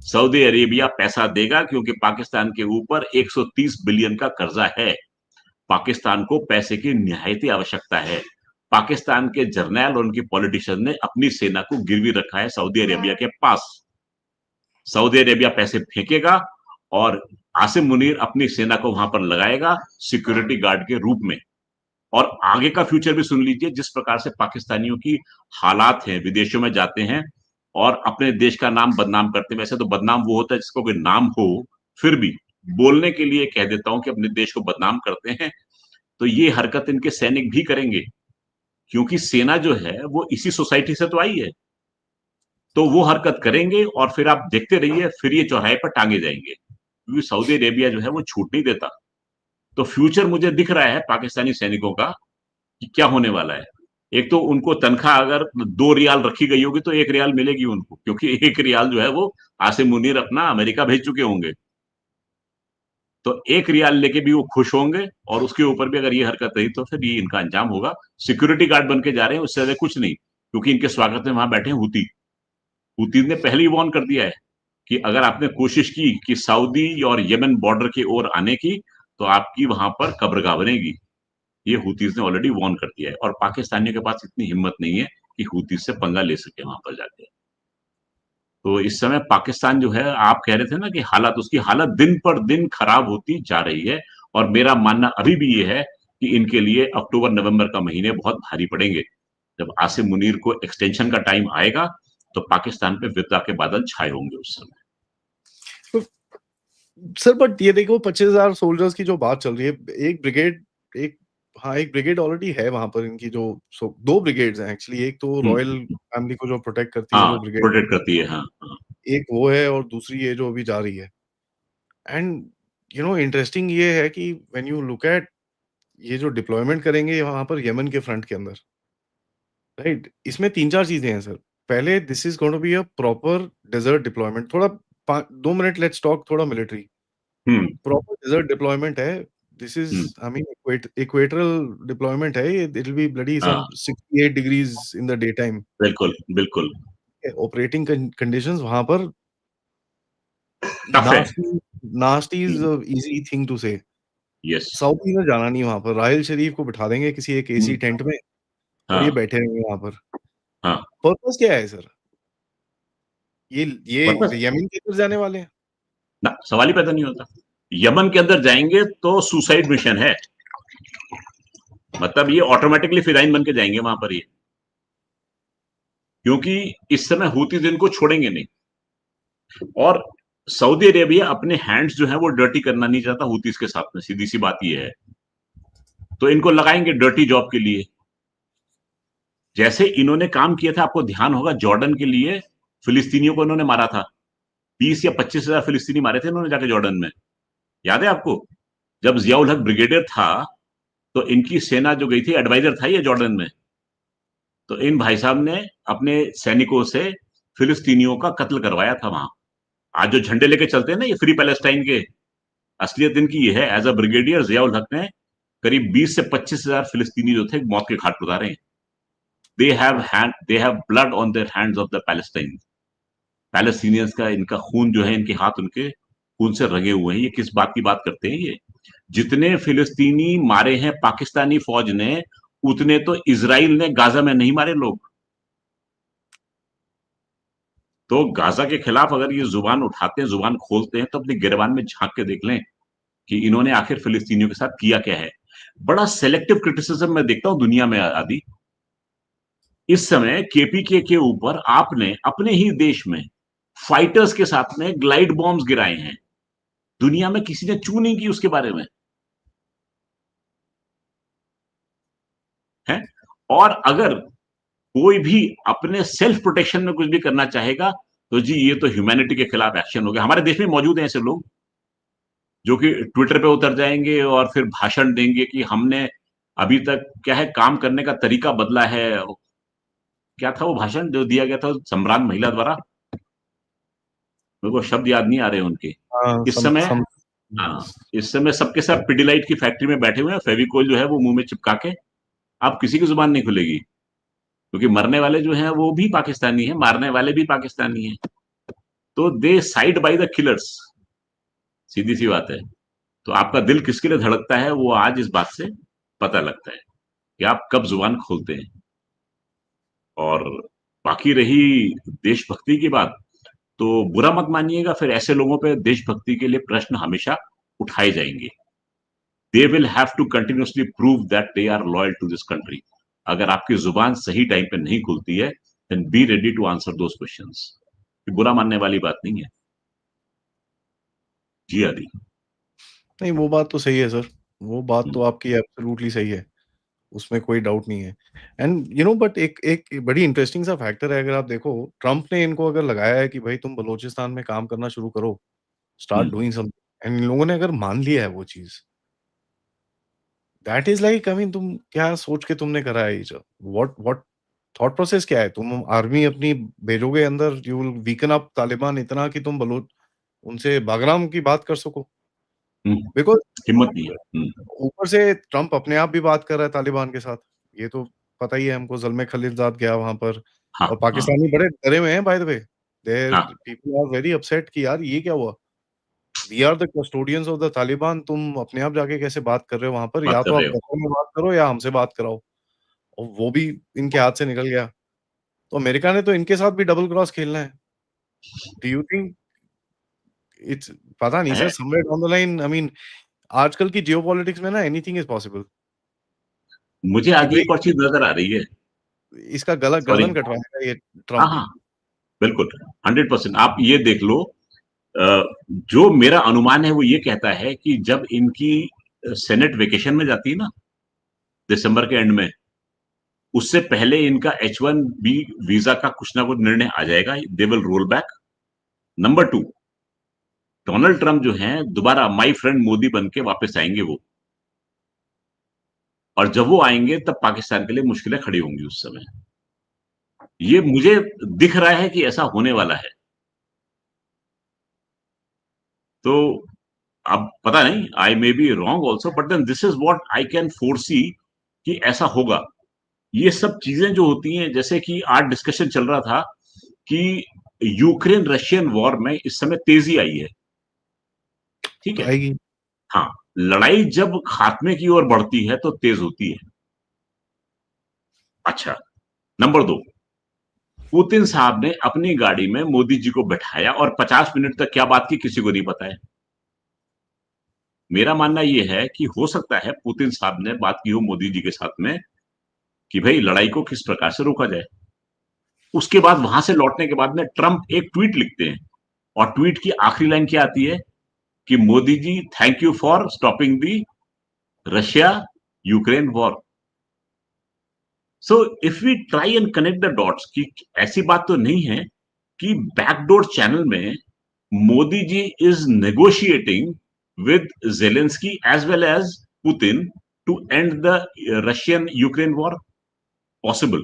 सऊदी अरेबिया पैसा देगा क्योंकि पाकिस्तान के ऊपर 130 बिलियन का कर्जा है। पाकिस्तान को पैसे की निहायती आवश्यकता है। पाकिस्तान के जर्नैल और उनके पॉलिटिशियन ने अपनी सेना को गिरवी रखा है सऊदी अरेबिया के पास। सऊदी अरेबिया पैसे फेंकेगा और आसिम मुनीर अपनी सेना को वहां पर लगाएगा सिक्योरिटी गार्ड के रूप में। और आगे का फ्यूचर भी सुन लीजिए, जिस प्रकार से पाकिस्तानियों की हालात हैं, विदेशों में जाते हैं और अपने देश का नाम बदनाम करते हैं। वैसे तो बदनाम वो होता है जिसको कोई नाम हो, फिर भी बोलने के लिए कह देता हूं कि अपने देश को बदनाम करते हैं। तो ये हरकत इनके सैनिक भी करेंगे, क्योंकि सेना जो है वो इसी सोसाइटी से तो आई है। तो वो हरकत करेंगे और फिर आप देखते रहिए, फिर ये चौराहे पर टांगे जाएंगे, क्योंकि सऊदी अरेबिया जो है वो छूट नहीं देता। तो फ्यूचर मुझे दिख रहा है पाकिस्तानी सैनिकों का कि क्या होने वाला है। एक तो उनको तनख्वाह अगर 2 रियाल रखी गई होगी तो 1 रियाल मिलेगी उनको, क्योंकि 1 रियाल जो है वो आसिम मुनीर अपना अमेरिका भेज चुके होंगे। तो 1 रियाल लेके भी वो खुश होंगे, और उसके ऊपर भी अगर ये हरकत रही तो फिर ये इनका अंजाम होगा। सिक्योरिटी गार्ड बन के जा रहे हैं, उससे ज्यादा कुछ नहीं, क्योंकि इनके स्वागत में वहां बैठे हैं हूती। हूती ने पहले ही वार्न कर दिया है कि अगर आपने कोशिश की कि सऊदी और यमन बॉर्डर की ओर आने की, तो आपकी वहां पर कब्रगाह बनेगी। ये हूतीज ने ऑलरेडी वार्न कर दिया है, और पाकिस्तानियों के पास इतनी हिम्मत नहीं है कि हूतीज से पंगा ले सके वहां पर जाके। तो इस समय पाकिस्तान जो है, आप कह रहे थे ना कि उसकी हालत दिन पर दिन खराब होती जा रही है। और मेरा मानना अभी भी ये है कि इनके लिए अक्टूबर नवंबर का महीने बहुत भारी पड़ेंगे। जब आसिम मुनीर को एक्सटेंशन का टाइम आएगा तो पाकिस्तान पे विपदा के बादल छाए होंगे उस समय। सर बट ये देखो 25,000 सोल्जर्स की जो बात चल रही है, एक ब्रिगेड ऑलरेडी है वहां पर इनकी, जो 2 ब्रिगेड्स हैं एक्चुअली। एक तो रॉयल फैमिली को जो प्रोटेक्ट करती है वो ब्रिगेड प्रोटेक्ट करती है। हाँ, एक वो है, और दूसरी ये जो अभी जा रही है। एंड इंटरेस्टिंग ये है कि व्हेन यू लुक एट ये जो डिप्लॉयमेंट करेंगे वहां पर यमन के फ्रंट के अंदर, राइट, इसमें 3-4 चीजें हैं सर। पहले, this is going to be a proper desert deployment. थोड़ा 2 मिनट लेट्स टॉक थोड़ा मिलिट्री। प्रॉपर डेजर्ट डिप्लॉयमेंट है। This is, I mean, equatorial deployment है। It will be bloody some 68 degrees in the day time. बिल्कुल बिल्कुल। Operating conditions वहां पर tough है। Nasty is easy thing to say. Yes. Saudi में जाना नहीं वहां पर। राहिल शरीफ को बिठा देंगे किसी एक एसी टेंट में और ये बैठे रहेंगे वहां पर। हाँ। पर्पस क्या है सर? ये पर्पस यमन के अंदर जाने वाले हैं ना, सवाल ही पैदा नहीं होता। यमन के अंदर जाएंगे तो सुसाइड मिशन है, मतलब ये ऑटोमेटिकली फिदाइन बन के जाएंगे वहां पर ये, क्योंकि इस समय हूतीज इनको छोड़ेंगे नहीं। और सऊदी अरेबिया अपने हैंड्स जो है वो डर्टी करना नहीं चाहता हूतीज के साथ में, सीधी सी बात ये है। तो इनको लगाएंगे डर्टी जॉब के लिए। जैसे इन्होंने काम किया था, आपको ध्यान होगा, जॉर्डन के लिए फिलिस्तीनियों को इन्होंने मारा था। 20 या 25,000 फिलिस्तीनी मारे थे इन्होंने जाके जॉर्डन में, याद है आपको? जब जियाउल हक ब्रिगेडियर था तो इनकी सेना जो गई थी, एडवाइजर था ये जॉर्डन में, तो इन भाई साहब ने अपने सैनिकों से फिलिस्तीनियों का कत्ल करवाया था वहां। आज जो झंडे लेके चलते हैं ना ये फ्री पैलेस्टाइन के, असलियत इनकी ये है। एज अ ब्रिगेडियर जियाउल हक ने करीब 20 से 25,000 फिलिस्तीनी जो थे मौत के घाट उतारे हैं। they have blood on their hands of the Palestinians. Palestinians का, इनका खून जो है, इनके हाथ उनके खून से रंगे हुए हैं। ये किस बात की बात करते हैं ये? जितने फिलिस्तीनी मारे हैं पाकिस्तानी फौज ने, उतने तो इजराइल ने गाजा में नहीं मारे लोग। तो गाजा के खिलाफ अगर ये जुबान उठाते हैं, जुबान खोलते हैं, तो अपनी गिरबान में झांक के देख लें कि इन्होंने आखिर फिलिस्तीनियों के साथ किया क्या है। बड़ा सेलेक्टिव क्रिटिसिज्म मैं देखता हूं दुनिया में आदि। इस समय केपीके के ऊपर आपने अपने ही देश में फाइटर्स के साथ में ग्लाइड बॉम्ब्स गिराए हैं। दुनिया में किसी ने चू नहीं की उसके बारे में है। और अगर कोई भी अपने सेल्फ प्रोटेक्शन में कुछ भी करना चाहेगा तो जी ये तो ह्यूमैनिटी के खिलाफ एक्शन हो गया। हमारे देश में मौजूद हैं ऐसे लोग जो कि ट्विटर पे उतर जाएंगे और फिर भाषण देंगे कि हमने अभी तक क्या है, काम करने का तरीका बदला है। क्या था वो भाषण जो दिया गया था सम्राट महिला द्वारा, मेरे को शब्द याद नहीं आ रहे उनके। हाँ, इस समय हाँ, इस समय सबके सब पिडिलाइट की फैक्ट्री में बैठे हुए हैं, फेविकोल जो है वो मुंह में चिपका के, आप किसी की जुबान नहीं खुलेगी, क्योंकि मरने वाले जो हैं वो भी पाकिस्तानी हैं, मारने वाले भी पाकिस्तानी हैं। तो दे साइड बाय द किलर्स, सीधी सी बात है। तो आपका दिल किसके लिए धड़कता है वो आज इस बात से पता लगता है कि आप कब जुबान खोलते हैं। और बाकी रही देशभक्ति की बात, तो बुरा मत मानिएगा, फिर ऐसे लोगों पे देशभक्ति के लिए प्रश्न हमेशा उठाए जाएंगे। They will have to continuously prove that they are loyal to this country. अगर आपकी जुबान सही टाइम पे नहीं खुलती है, then be ready to answer those questions. बुरा मानने वाली बात नहीं है। जी आदि। नहीं, वो बात तो सही है सर, वो बात तो हम्म, आपकी एब्सोल्युटली सही है, उसमें कोई डाउट नहीं है। एंड यू नो बट एक एक बड़ी इंटरेस्टिंग सा फैक्टर है, अगर आप देखो ट्रम्प ने इनको अगर लगाया है कि भाई तुम बलूचिस्तान में काम करना शुरू करो, start hmm, doing something, and in लोगों ने अगर मान लिया है वो चीज, that is like, I mean तुम क्या सोच के तुमने करा है ये सब, व्हाट थॉट प्रोसेस क्या है? तुम आर्मी अपनी भेजोगे अंदर, you will weaken up Taliban इतना कि तुम बलूच उनसे बागराम की बात कर सको, हम्म, बिकॉज हिम्मत नहीं है। ऊपर से ट्रम्प अपने आप भी बात कर रहा है तालिबान के साथ, ये तो पता ही है हमको। ज़ल्मे खलीलज़ाद गया वहां पर, हाँ, और हाँ, पाकिस्तानी बड़े डरे हुए हैं बाय द वे, देयर हाँ, पीपल आर वेरी अपसेट कि यार ये क्या हुआ, we are the custodians of the Taliban, तुम अपने आप जाके कैसे बात कर रहे हो वहां पर, बात या कर तो रहे आप हो। दफ्तर में बात करो या हमसे बात कराओ, और वो भी इनके हाथ से निकल गया। तो अमेरिका ने तो इनके साथ भी डबल क्रॉस खेलना है। डू यू थिंक इट्स, पता नहीं सर, है, somewhere down the line, I mean आजकल की जियोपॉलिटिक्स में ना एनीथिंग इज पॉसिबल, मुझे कि आगे भाई एक और चीज नजर आ रही है। इसका गला सॉरी। गर्दन कटवाएगा ये हाँ, ट्रम्प। हाँ, बिल्कुल, 100%। आप ये देख लो, अ, जो मेरा अनुमान है वो ये कहता है कि जब इनकी सेनेट वेकेशन में जाती है ना, दिसंबर के एंड में, उससे पहले इनका H1B वीजा का कुछ ना कुछ निर्णय आ जाएगा, they will roll back. Number 2, Donald Trump जो हैं दोबारा माय फ्रेंड मोदी बन के वापस आएंगे वो, और जब वो आएंगे तब पाकिस्तान के लिए मुश्किलें खड़ी होंगी उस समय। ये मुझे दिख रहा है कि ऐसा होने वाला है। तो अब पता नहीं, I may be wrong also, but then this is what I can foresee कि ऐसा होगा। ये सब चीजें जो होती हैं, जैसे कि आज डिस्कशन चल रहा था कि यूक्रेन रशियन वॉर में इस समय तेजी आई है। ठीक तो है। आएगी। हाँ, लड़ाई जब खात्मे की ओर बढ़ती है तो तेज होती है। अच्छा, नंबर 2, पुतिन साहब ने अपनी गाड़ी में मोदी जी को बैठाया और 50 मिनट तक क्या बात की किसी को नहीं पता है। मेरा मानना यह है कि हो सकता है पुतिन साहब ने बात की हो मोदी जी के साथ में कि भाई लड़ाई को किस प्रकार से रोका जाए। उसके बाद वहां से लौटने के बाद में ट्रंप एक ट्वीट लिखते हैं, और ट्वीट की आखिरी लाइन क्या आती है कि Modi ji thank you for stopping the Russia Ukraine war. So if we try and connect the dots, कि ऐसी बात तो नहीं है कि बैकडोर चैनल में Modi ji is negotiating with Zelensky as well as Putin to end the Russian-Ukraine war? Possible.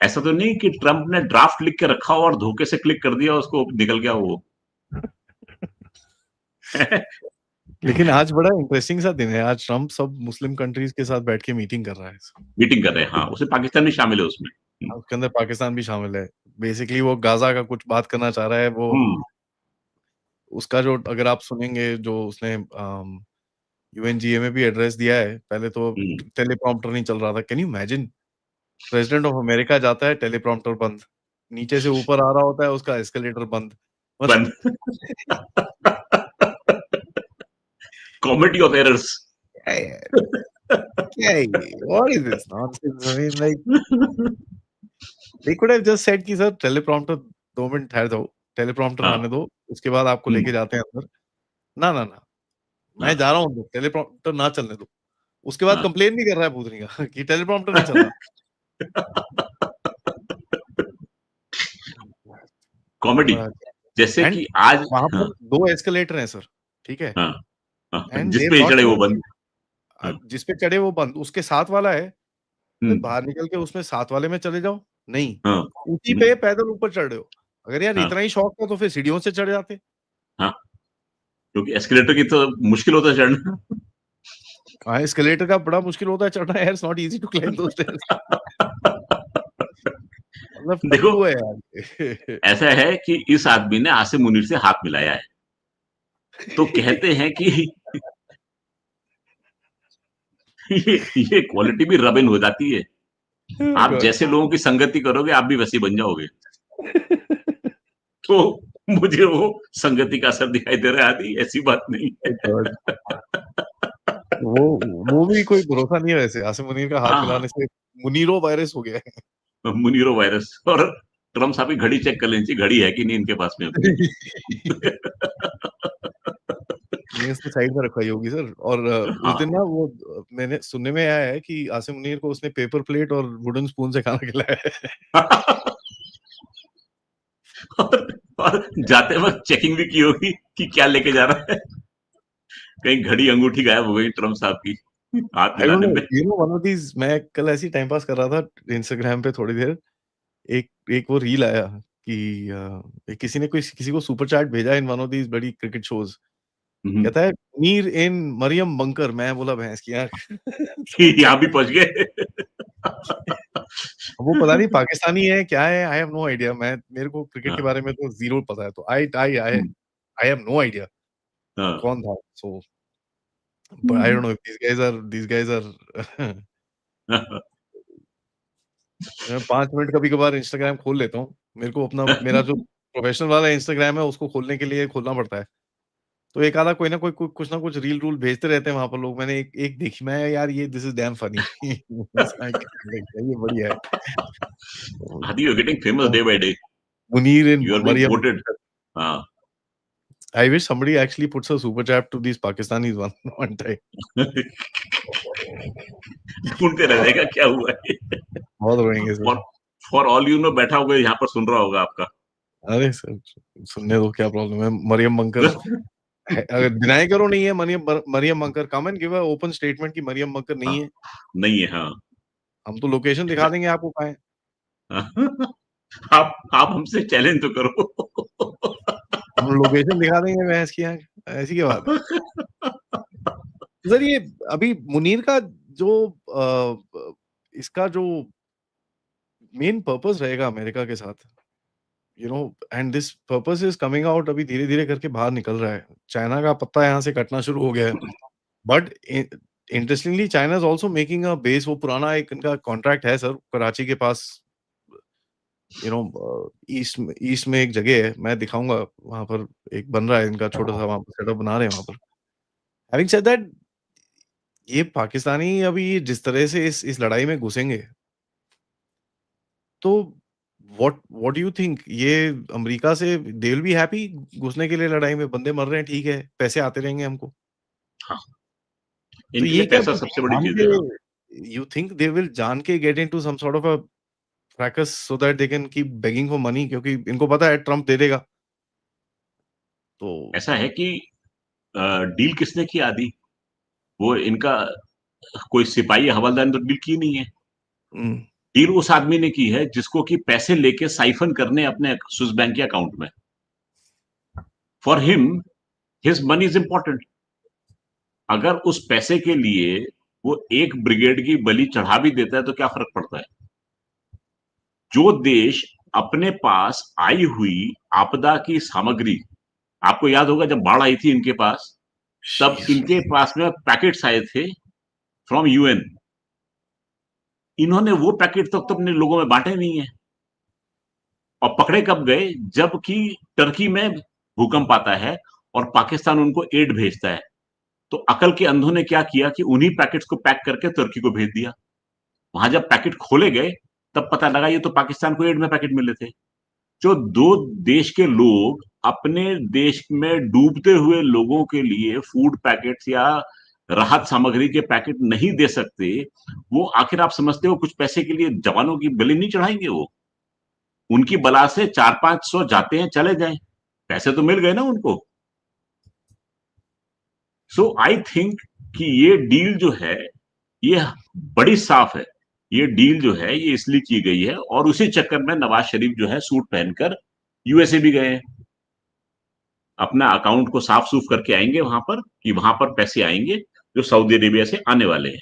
ऐसा तो नहीं कि ट्रंप ने ड्राफ्ट लिख के रखा और धोखे से क्लिक कर दिया, उसको निकल गया वो। लेकिन आज बड़ा इंटरेस्टिंग सा दिन है, आज ट्रम्प सब मुस्लिम कंट्रीज के साथ बैठ के मीटिंग कर रहा है, मीटिंग कर रहे हैं, हाँ, उसे पाकिस्तान भी शामिल है उसमें। उसके अंदर पाकिस्तान भी शामिल है। बेसिकली वो गाजा का कुछ बात करना चाह रहा है, वो हम्म, उसका जो अगर आप सुनेंगे जो उसने यूएनजीए में भी एड्रेस दिया है, पहले तो हम्म, टेलीप्रॉम्प्टर नहीं चल रहा था। Can you imagine, president of America जाता है, टेलीप्रॉम्प्टर बंद, नीचे से ऊपर आ रहा होता है उसका एस्केलेटर बंद, बंद। Comedy of errors. क्या है, क्या है ये, what is this nonsense, I mean like they could have just said कि सर टेलीप्रॉम्प्टर 2 मिनट ठहर जाओ, टेलीप्रॉम्प्टर हाँ, आने दो, उसके बाद आपको लेके जाते हैं अंदर। ना ना ना, मैं हाँ, जा रहा हूँ, टेलीप्रॉम्प्टर ना चलने दो। उसके बाद हाँ। कंप्लेन भी कर रहा है भूतनी का कि टेलीप्रॉम्प्टर नहीं चल रहा। कॉमेडी, बड़ा, जैसे एंड कि आज। वहां हाँ, पर 2 एस्केलेटर हैं सर, ठीक है, हाँ, हाँ, एंड जिस दे पे ये ब्रॉट चढ़े मी वो अप, बंद। जिस पे चढ़े वो बंद, उसके साथ वाला है, फिर हम्म, बाहर निकल के उसमें साथ वाले में चले जाओ। नहीं, हाँ, उसी नहीं, पे पैदल ऊपर चढ़ रहे हो। अगर यार हाँ, इतना ही शौक था तो फिर सीढ़ियों से चढ़ जाते। हाँ, क्योंकि एस्केलेटर की तो मुश्किल होता है चढ़ना। हाँ, एस्केलेटर का बड़ा मुश्किल होता है चढ़ना यार, it's not easy to climb those stairs. मतलब देखो, टप्पू है यार। ऐसा है कि इस आदमी ने आसिम मुनीर से हाथ मिलाया है, तो कहते हैं कि ये क्वालिटी भी रब इन हो जाती है। ओह आप गॉड! जैसे लोगों की संगति करोगे, आप भी वैसे बन जाओगे। तो मुझे वो संगति का असर दिखाई दे रहा है, आदि ऐसी बात नहीं ओह है। गॉड! वो वो भी कोई भरोसा नहीं है वैसे, आसिम मुनीर का हाथ हाँ, मिलाने से मुनीरो वायरस हो गया है। मुनीरो वायरस। और ट्रम्प साहब की घड़ी चेक कर लेनी चाहिए, घड़ी है कि नहीं इनके पास में अभी। नहीं, उसने साइड में रखवाई होगी सर। और उस हाँ। दिन ना वो मैंने सुनने में आया है कि आसिम मुनीर को उसने पेपर प्लेट और वुडन स्पून से खाना खिलाया है। और जाते वक्त चेकिंग भी की होगी कि क्या लेके जा रहा है। कहीं घड़ी अंगूठी गायब हो गई ट्रम्प साहब की हाथ आई डोंट मिलाने नो, में। You know one of these, मैं कल ऐसे ही टाइम पास कर रहा था इंस्टाग्राम पे थोड़ी देर, एक एक वो रील आया कि किसी ने किसी को सुपर चैट भेजा इन वन ऑफ दीज़ बड़ी क्रिकेट शोज़। हम्म, कहता है मुनीर इन मरियम बंकर। मैं बोला भैंस की आँख। कि यहाँ भी पहुंच गए। वो पता नहीं पाकिस्तानी है क्या है, आई हैव नो आइडिया। मेरे को क्रिकेट के हाँ, बारे में तो ज़ीरो पता है, तो hmm, I have no idea हाँ, कौन था। So but I don't know if these guys are हाँ, मैं 5 मिनट कभी-कभार इंस्टाग्राम खोल लेता हूँ। मेरे को अपना मेरा जो प्रोफेशनल वाला इंस्टाग्राम है उसको खोलने के लिए खोलना पड़ता है। तो एक आधा कोई ना कोई कुछ ना कुछ रील-रूल भेजते रहते हैं वहाँ पर लोग। मैंने एक एक देखी, मैं यार ये दिस इज़ डैम फनी। ये बढ़िया है। Aadi you getting famous day by day, Munir in you are being Mariam. Quoted. हाँ। I wish somebody actually puts a super chat to these Pakistanis one time. ढूंढते रह जाएगा क्या हुआ है। बहुत रोएँगे sir. For for all you know बैठा होगा यहाँ पर सुन रहा होगा आपका। अरे सर, सुनने दो, क्या प्रॉब्लम है? मरियम बंकर है, अगर डिनाई करो नहीं है Mariam bunker, come and give a open statement कि मरियम बंकर हाँ, नहीं है। नहीं है। हाँ। हम तो लोकेशन दिखा देंगे आपको कहाँ है। आप हमसे चैलेंज तो करो। हम लोकेशन दिखा देंगे भैंस की आँख। ऐसी क्या बात है? सर ये अभी मुनीर का जो इसका जो मेन पर्पस रहेगा अमेरिका के साथ, you know, and this purpose is coming out, अभी धीरे-धीरे करके बाहर निकल रहा है। चाइना का पत्ता यहाँ से कटना शुरू हो गया है। But interestingly China is also making a base. वो पुराना एक इनका कॉन्ट्रैक्ट है सर, कराची के पास, यू नो, ईस्ट में एक जगह है, मैं दिखाऊँगा वहाँ पर। एक बन रहा है इनका छोटा-सा, वहाँ पर सेटअप बना रहे हैं वहाँ पर। हैविंग सेड दैट, ये पाकिस्तानी अभी जिस तरह से इस लड़ाई में घुसेंगे, तो व्हाट डू यू थिंक, ये अमेरिका से दे विल बी हैप्पी घुसने के लिए लड़ाई में? बंदे मर रहे हैं, ठीक है, पैसे आते रहेंगे हमको। हाँ, तो इनके लिए ये क्या पैसा सबसे बड़ी जान चीज के, है। हाँ। यू थिंक दे विल जान के get into some sort of a fracas so that they can keep begging for money, क्योंकि इनको पता है ट्रम्प दे देगा। तो ऐसा है कि डील किसने की आदि, वो इनका कोई सिपाही या हवलदार ने तो डील की नहीं है। हुँ, डील उस आदमी ने की है जिसको कि पैसे लेके साइफन करने अपने स्विस बैंक के अकाउंट में। For him his money is important. अगर उस पैसे के लिए वो एक ब्रिगेड की बलि चढ़ा भी देता है तो क्या फर्क पड़ता है। जो देश अपने पास आई हुई आपदा की सामग्री, आपको याद होगा जब बाढ़ आई थी इनके पास, तब शीश। इनके पास में पैकेट्स आए थे फ्रॉम यूएन। इन्होंने वो पैकेट तक तो अपने लोगों में बांटे नहीं है। और पकड़े कब गए, जबकि टर्की में भूकंप आता है और पाकिस्तान उनको एड भेजता है। तो अकल के अंधों ने क्या किया कि उन्हीं पैकेट्स को पैक करके तुर्की को भेज दिया। वहां जब पैकेट खोले गए, तब पता लगा ये तो पाकिस्तान को एड में पैकेट मिले थे। जो दो देश के लोग अपने देश में डूबते हुए लोगों के लिए फूड पैकेट्स या राहत सामग्री के पैकेट नहीं दे सकते, वो आखिर आप समझते हो कुछ पैसे के लिए जवानों की बलि नहीं चढ़ाएंगे? वो उनकी बला से 400-500 जाते हैं, चले जाएं, पैसे तो मिल गए ना उनको। सो आई थिंक कि ये डील जो है ये बड़ी साफ है, ये डील जो है ये इसलिए की गई है, और उसी चक्कर में नवाज शरीफ जो है सूट पहनकर यूएसए भी गए हैं, अपना अकाउंट को साफ सूफ करके आएंगे वहां पर, कि वहां पर पैसे आएंगे जो सऊदी अरेबिया से आने वाले हैं।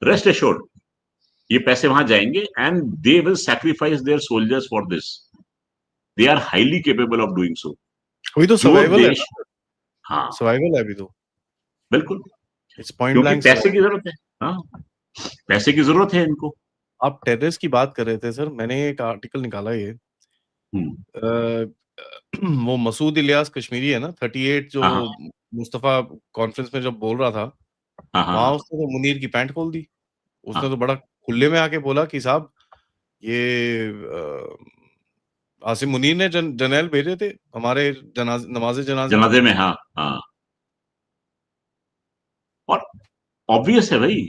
रेस्ट एश्योर्ड, ये पैसे वहां जाएंगे and they will sacrifice their soldiers for this, they are highly capable of doing so. अभी तो जो सर्वाइवल है देश, हाँ सर्वाइवल है अभी तो, बिल्कुल, इट्स पॉइंट क्योंकि ब्लैंक। पैसे की जरूरत है, हाँ पैसे की जरूरत है इनको। आप टेररिस्ट की बात कर रहे थे सर, मैंने एक आर्टिकल निकाला ये हम्म, वो मसूद इलियास कश्मीरी है ना 38 जो हाँ हाँ मुस्तफा कॉन्फ्रेंस में जब बोल रहा था, हाँ हाँ वहां हाँ उसने तो मुनीर की पैंट खोल दी। उसने हाँ। तो बड़ा खुले में आके बोला कि साहब ये आसिम मुनीर ने जर्नैल भेजे थे हमारे नमाज जनाजे में। जनाजे में, हाँ हाँ। और ऑब्वियस है भाई,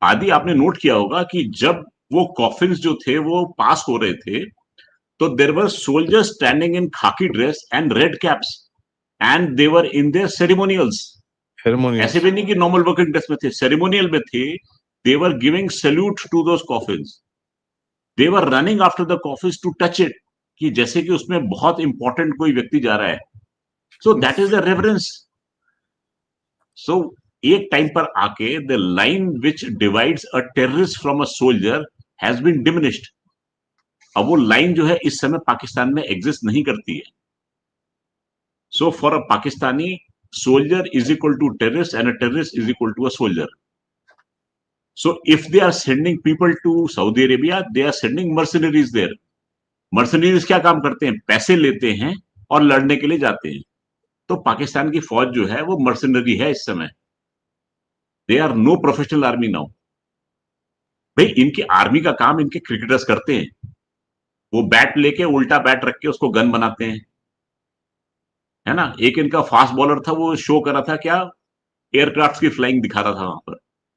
आदि आपने नोट किया होगा कि जब वो कॉफिन्स जो थे वो पास हो रहे थे, तो there were soldiers standing in khaki dress and red caps and they were in their ceremonials. ऐसे सेरेमोनियल्स। भी नहीं कि नॉर्मल वर्किंग ड्रेस में थे, सेरेमोनियल में थे। They were giving salute to those coffins, they were running after the coffins to touch it, कि जैसे कि उसमें बहुत इंपॉर्टेंट कोई व्यक्ति जा रहा है। So that is the reverence. So एक टाइम पर आके the line which divides a terrorist from a soldier has been diminished. अब वो लाइन जो है इस समय पाकिस्तान में एग्जिस्ट नहीं करती है। So for a Pakistani, soldier is equal to terrorist and a terrorist is equal to a soldier. So if they are sending people to Saudi Arabia, they are sending mercenaries there. Mercenaries क्या काम करते हैं? पैसे लेते हैं और लड़ने के लिए जाते हैं। तो पाकिस्तान की फौज जो है वो मर्सनरी है इस समय। They are no professional army now. भाई इनकी आर्मी का काम इनके क्रिकेटर्स करते हैं, वो बैट लेके उल्टा बैट रख के उसको गन बनाते हैं, है ना। एक इनका फास्ट बॉलर था, वो शो कर रहा था क्या, एयरक्राफ्ट की फ्लाइंग दिखा रहा था वहां पर।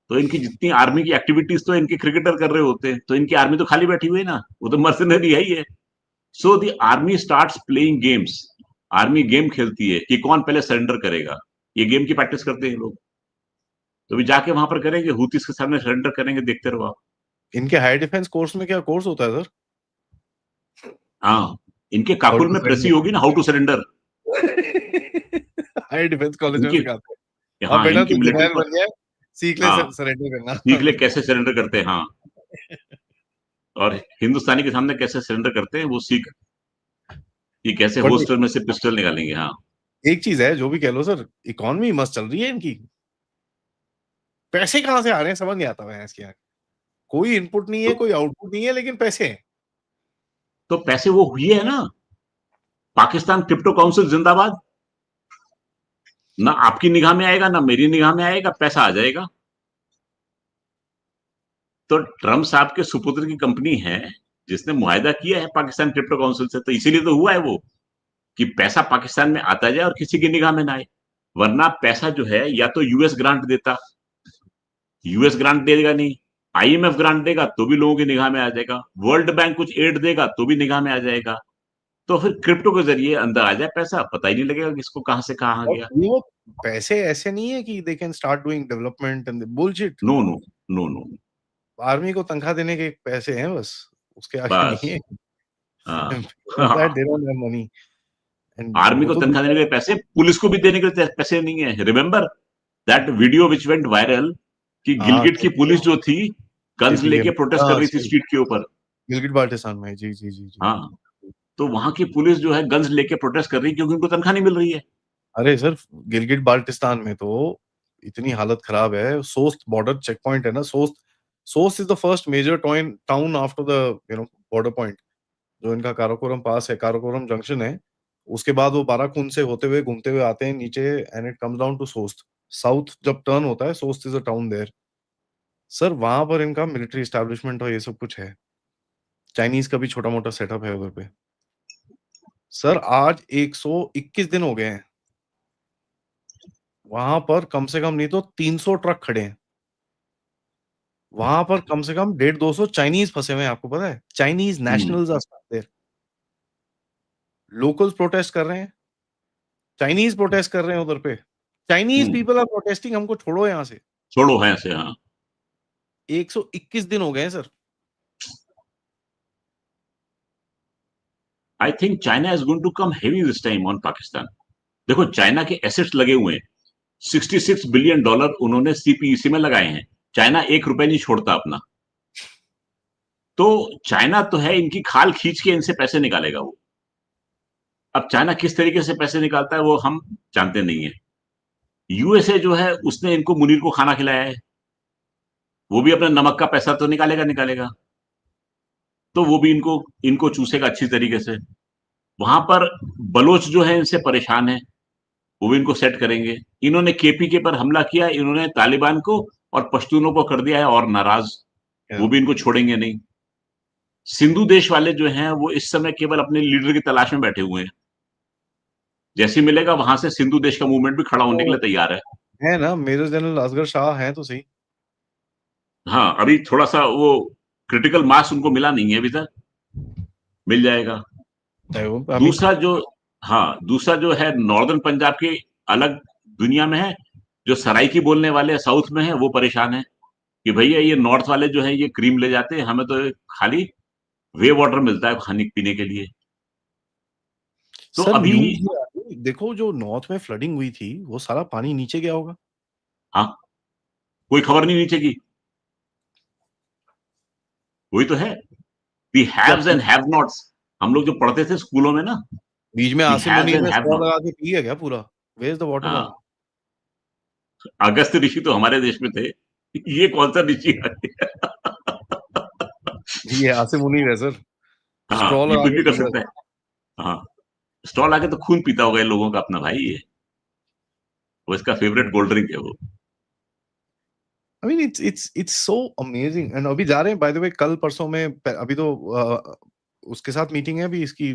तो इनकी जितनी आर्मी की एक्टिविटीज तो इनके क्रिकेटर कर रहे होते हैं, तो इनकी आर्मी तो खाली बैठी हुई है ना, वो तो मर्सनरी है ही है। So the army starts playing games. Army game खेलती है कि कौन पहले सरेंडर करेगा। ये गेम की प्रैक्टिस करते हैं लोग। तो भी जाके वहां पर करेंगे, हुतीस के सामने सरेंडर करेंगे, देखते रहो आप। इनके हाई डिफेंस कोर्स में क्या कोर्स होता है सर? हाँ, इनके हाउ काकुल टू में प्रेसी होगी ना, how to surrender. High defence college में इनकी, सिखाते हैं। अब हाँ बेटा इनकी तू मिलिट्री जर्नैल को, बन गया, सीख ले हाँ सरेंडर करना। सीख ले कैसे सरेंडर करते हैं, हाँ। और हिंदुस्तानी के सामने कैसे सरेंडर करते हैं वो सीख, कि कैसे बट होस्टर में से पिस्टल निकालेंगे, हाँ। एक चीज है, जो भी कह लो सर, इकोनॉमी मस्त चल रही है इनकी। पैसे कहाँ से आ रहे हैं समझ नहीं आता है इसके यहाँ। कोई इनपुट नहीं है, तो, कोई आउटपुट नहीं है, लेकिन पैसे हैं। तो पैसे वो हुए है ना। पाकिस्तान क्रिप्टो काउंसिल जिंदाबाद। ना आपकी निगाह में आएगा ना मेरी निगाह में आएगा, पैसा आ जाएगा। तो ट्रम्प साहब के सुपुत्र की कंपनी है जिसने मुआहदा किया है पाकिस्तान क्रिप्टो काउंसिल से, तो इसीलिए तो हुआ है वो, कि पैसा पाकिस्तान में आता जाए और किसी की निगाह में ना आए। वरना पैसा जो है या तो यूएस ग्रांट देता, यूएस ग्रांट देगा नहीं, आईएमएफ ग्रांट देगा तो भी लोगों की निगाह में आ जाएगा, वर्ल्ड बैंक कुछ एड देगा तो भी निगाह में आ जाएगा। तो फिर क्रिप्टो के जरिए अंदर आ जाए पैसा, पता ही नहीं लगेगा किसको कहां से कहां आ और गया। वो पैसे ऐसे नहीं है कि they can start doing development and bullshit. No no no no. Army को तनख्वाह देने के पैसे हैं बस, उसके आगे बस, नहीं है। हाँ that they don't have money. And army वो को तो तनख्वाह देने के लिए पैसे, पुलिस को भी देने के लिए पैसे नहीं है। Remember that video which went viral, कि हाँ, गिलगिट की पुलिस जो थी गन्स केपीके लेके में, प्रोटेस्ट कर हाँ रही थी सही, स्ट्रीट के ऊपर। गिलगिट बाल्टिस्तान में, जी जी जी जी। हाँ, तो वहां की पुलिस जो है गन्स लेके प्रोटेस्ट कर रही है क्योंकि उनको तनख्वाह नहीं मिल रही है। अरे सर, गिलगिट बाल्टिस्तान में तो इतनी हालत खराब है। सोस्ट बॉर्डर चेक पॉइंट है ना, Sost, Sost is the first major town after the border point. जो इनका काराकोरम पास है, काराकोरम जंक्शन है, उसके बाद वो बाराकून से होते हुए घूमते हुए आते हैं नीचे, and it comes down to Sost. South जब टर्न होता है, Sost is a town there. Sir वहां पर इनका मिलिट्री एस्टैब्लिशमेंट और ये सब कुछ है। चाइनीज का भी छोटा मोटा सेटअप है उधर पे। सर आज 121 दिन हो गए हैं, वहां पर कम से कम नहीं तो 300 ट्रक खड़े हैं। वहां पर कम से कम 150-200 चाइनीज फंसे हुए हैं, आपको पता है? Chinese nationals are there. Locals protest कर रहे हैं, चाइनीज प्रोटेस्ट कर रहे हैं उधर पे। Chinese hmm, people are protesting, हमको छोड़ो यहाँ से। छोड़ो है से, हाँ 121 दिन हो गए हैं sir. I think China is going to come heavy this time on Pakistan. देखो चाइना के एसेट्स लगे हुए हैं, $66 बिलियन उन्होंने सीपीईसी में लगाए हैं। चाइना ₹1 नहीं छोड़ता अपना। तो चाइना तो है, इनकी खाल खींच के इनसे पैसे निकालेगा वो। अब चाइना किस तरीके से पैसे निकालता है वो हम जानते नहीं है। यूएसए जो है उसने इनको मुनीर को खाना खिलाया है, वो भी अपने नमक का पैसा तो निकालेगा। तो वो भी इनको इनको चूसेगा अच्छी तरीके से। वहां पर बलोच जो है इनसे परेशान है, वो भी इनको सेट करेंगे। इन्होंने केपीके पर हमला किया, इन्होंने तालिबान को और पश्तूनों को कर दिया है और नाराज, वो भी इनको छोड़ेंगे नहीं। सिंधु देश वाले जो हैं वो इस समय केवल अपने लीडर की तलाश में बैठे हुए हैं। जैसे मिलेगा वहां से सिंधु देश का मूवमेंट भी खड़ा होने के लिए तैयार है ना, मेजर जनरल असगर शाह हैं तो सही। हाँ, अभी थोड़ा सा वो क्रिटिकल मास उनको मिला नहीं है अभी तक, मिल जाएगा। दूसरा जो दूसरा जो है नॉर्दर्न पंजाब के अलग दुनिया में है, जो सराइकी बोलने वाले साउथ में है वो परेशान है कि भैया ये नॉर्थ वाले जो है ये क्रीम ले जाते हैं, हमें तो खाली वे वाटर मिलता है खाने पीने के लिए। तो सर अभी देखो जो नॉर्थ में फ्लडिंग हुई थी वो सारा पानी नीचे गया होगा। हाँ, कोई खबर नहीं नीचे की, वही तो है। दी हैव्स एंड हैव नॉट्स, हम लोग जो पढ़ते थे स्कूलों में ना, बीच में दी आसिम हैव्स मुनीर एंड ने हैव स्ट्रॉ नॉट। लगा के पी गया क्या पूरा? वेयर इज द वाटर हाँ, नाउ? अगस्त ऋषि तो हमारे देश में थे, ये कौन सा ऋषि आ गया? ये आसिम मुनीर है सर, हाँ, स्ट्रॉ ये लगा कुछ के भी कर पी रहा सकता है। था। हाँ, स्टॉल आके तो खून पीता होगा इन लोगों का अपना भाई ये, वो इसका फेवरेट कोल्ड ड्रिंक है वो। I mean it's so amazing and अभी जा रहे हैं बाय द वे कल परसों में अभी तो उसके साथ मीटिंग है अभी इसकी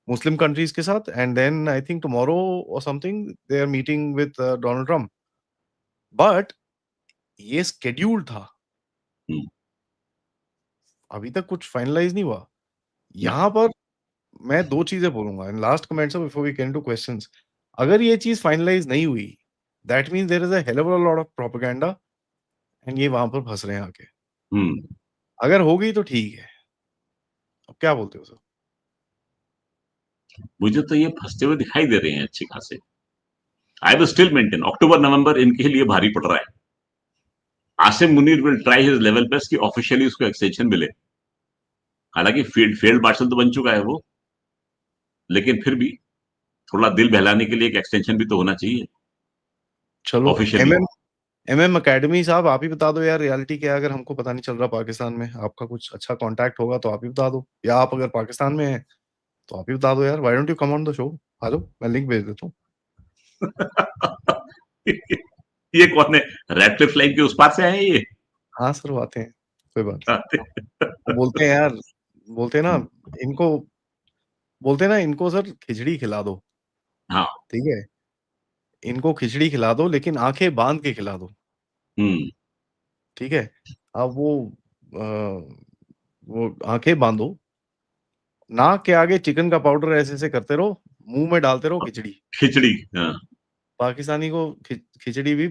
मुस्लिम कंट्रीज के साथ and then I think tomorrow और something they are meeting with Donald Trump but ये स्केड्यूल था, हम्म, अभी तक कुछ फाइनलाइज नहीं हुआ। ना, यहाँ पर मैं दो चीजें बोलूंगा in last comments before we can two questions. अगर ये चीज फाइनलाइज नहीं हुई that means there is a hell of a lot of propaganda and ये वहां पर फंस रहे हैं आके। हम्म, अगर हो गई तो ठीक है, अब क्या बोलते हो सर? मुझे तो ये फंसते हुए दिखाई दे रहे हैं अच्छे खासे। आई विल स्टिल मेंटेन अक्टूबर नवंबर इनके लिए भारी पड़ रहा है। Asim Munir will try his level best कि ऑफिशियली उसको एक्सटेंशन मिले। हालांकि फील्ड मार्शल तो बन चुका है वो, लेकिन फिर भी थोड़ा दिल बहलाने के लिए एक एक्सटेंशन भी तो होना चाहिए चलो ऑफिशियली। एमएम एकेडमी साहब आप ही बता दो यार, रियलिटी क्या है? अगर हमको पता नहीं चल रहा पाकिस्तान में, आपका कुछ अच्छा कांटेक्ट होगा तो आप ही बता दो, या आप अगर पाकिस्तान में हैं तो आप ही बता दो यार। Why don't you come on the show? Hello, मैं लिंक भेज देता हूँ। ये कौन है? रेड लाइन के उस पार से आए ये? हाँ सर, वो आते हैं, कोई बात नहीं। वो बोलते हैं यार, बोलते हैं ना इनको, बोलते हैं ना इनको सर खिचड़ी खिला दो, हाँ, ठीक है, इनको खिचड़ी खिला दो लेकिन आंखें बांध के खिला दो, हम्म, ठीक है। अब वो आंखें बांधो, नाक के आगे चिकन का पाउडर ऐसे ऐसे करते रहो, मुंह में डालते रहो खिचड़ी। खिचड़ी, हाँ, पाकिस्तानी को खिचड़ी भी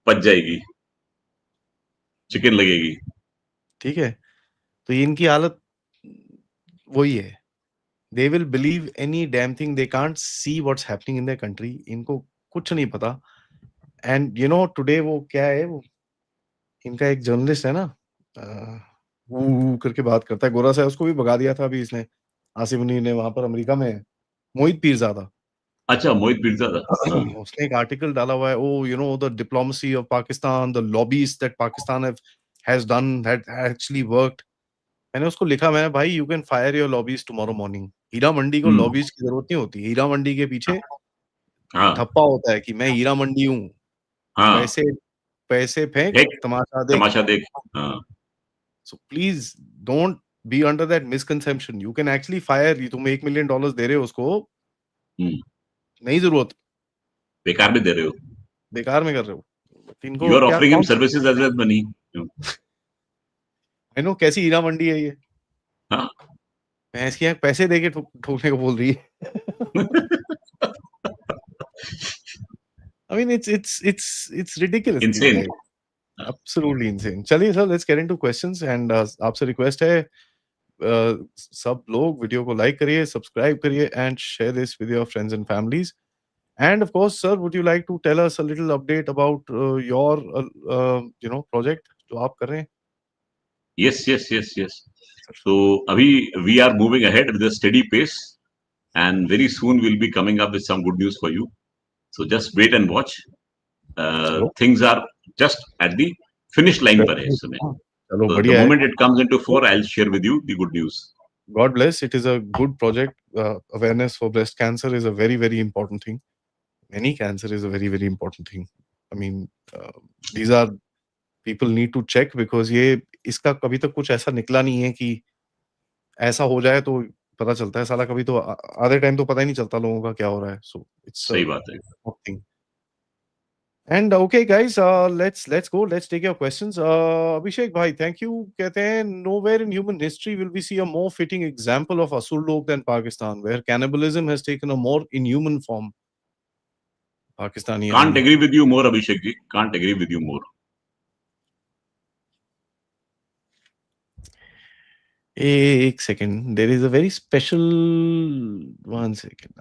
पच जाएगी, चिकन लगेगी। ठीक है। तो ये इनकी हालत वही है, they will believe any damn thing, they can't see what's happening in their country, इनको कुछ नहीं पता। एंड यू नो टुडे वो क्या है, वो इनका एक जर्नलिस्ट है ना, वो करके बात करता है, गोरा सा है, उसको भी भगा दिया था अभी इसने, आसिफ मुनीर ने, वहां पर अमेरिका में, मोहित पीरजादा। अच्छा, मोहित पीरजादा, हाँ, उसने एक आर्टिकल डाला हुआ है, oh you know the diplomacy of Pakistan, the lobbies that Pakistan has done that actually worked. मैंने उसको लिखा, मैंने भाई you can fire your lobbies tomorrow morning. Heera Mandi को हम्म, लॉबीज की जरूरत नहीं होती, हीरा मंडी के पीछे हाँ, ठप्पा होता है कि मैं हीरा मंडी हूँ, हाँ, पैसे पैसे फेंक, देख, तमाशा देख। तमाशा देख, हाँ, so please don't be under that misconception, you can actually fire, तुम $1 मिलियन दे रहे हो उसको, हम्म, नहीं जरूरत, बेकार में दे रहे हो। बेकार में कर रहे हो। यू इनको आर क्या ऑफरिंग हिम कौन, services as well money. I know कैसी हीरा मंडी है ये, हाँ, भैंस की आंख पैसे देके ठोकने को बोल रही है। I mean, it's ridiculous. these Insane. guys. Absolutely insane. चलिए sir, let's get into questions and आपसे request है सब लोग वीडियो को लाइक करिए, सब्सक्राइब करिए and share this with your friends and families. And of course, sir, would you like to tell us a little update about your project जो आप कर रहे हैं? Yes. So abhi we are moving ahead with a steady pace, and very soon we'll be coming up with some good news for you. So just wait and watch. Things are just at the finish line पर है इस समय. चलो So the बढ़िया है. moment it comes into fore, I'll share with you the good news. God bless. It is a good project. Awareness for breast cancer is a very, very important thing. Any cancer is a very, very important thing. I mean, these are people need to check because ये इसका कभी तक कुछ ऐसा निकला नहीं है कि ऐसा हो जाए तो पता चलता है. साला कभी तो आधे टाइम तो पता ही नहीं चलता लोगों का क्या हो रहा है. So it's सही बात है. thing. And okay guys, let's go. Let's take your questions. Abhishek bhai, thank you. कहते हैं nowhere in human history will we see a more fitting example of Asur Lok than Pakistan, where cannibalism has taken a more inhuman form. Pakistani. Can't agree with you more, Abhishek ji. Can't agree with you more. एक second. There is a very special. 1 second.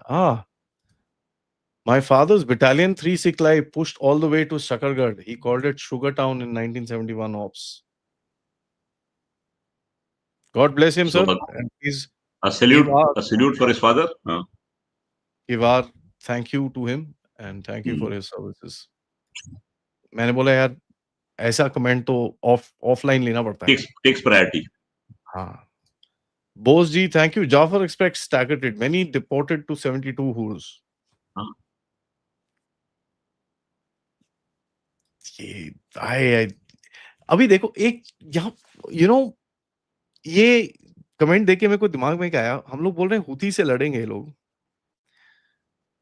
My father's battalion 3 Siklai pushed all the way to Shakargarh. He called it Sugar Town in 1971 ops. God bless him, So, sir. And please a salute for his father. give our thank you to him and thank you for his services. मैंने बोला यार ऐसा comment तो offline लेना पड़ता है. Takes priority. हाँ. Bose ji, thank you. Jafar expects staggered it. Many deported to 72 Hurs. ये अभी देखो एक यहाँ ये कमेंट देख के मेरे को दिमाग में क्या आया. हम लोग बोल रहे हैं हुती से लड़ेंगे ये लोग.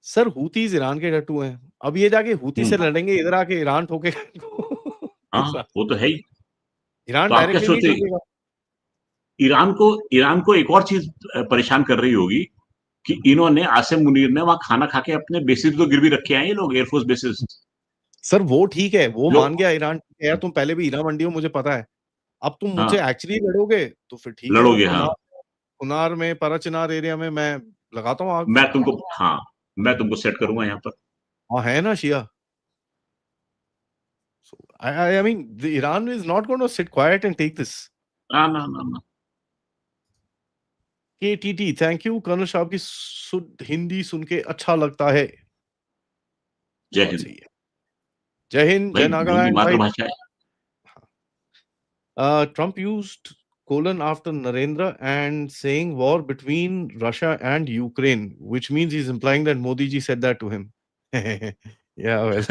सर हुतीज ईरान के टट्टू हैं. अब ये जाके हुती से लड़ेंगे, इधर आके ईरान ठोकेगा. वो तो है ही. ईरान तो आप क्या डायरेक्टली नहीं सोचते ठोकेगा. ईरान को एक और चीज परेशान कर रही होगी कि इन्होंने आसिम मुनीर ने वहां खाना खा के अपने बेसिस तो गिरवी रखे हैं ये लोग, एयरफोर्स बेसिस. सर वो ठीक है, वो मान गया ईरान. यार तुम पहले भी हीरा मंडी हो, मुझे पता है. अब तुम मुझसे एक्चुअली लड़ोगे तो फिर ठीक है. लड़ोगे. हाँ, कुनार में परचिनार एरिया में मैं लगाता हूँ आग. मैं तुमको सेट करूंगा यहाँ पर. हाँ है ना शिया. So I mean the Iran is not going to sit quiet and take this. No. KTT, thank you. Colonel साहब की शुद्ध हिंदी सुन के अच्छा लगता है. जय हिंद. जय हिंद. जय नागालैंड. मातृभाषा है. Trump used colon after Narendra and saying war between Russia and Ukraine, which means he's implying that Modi ji said that to him. Yeah, well.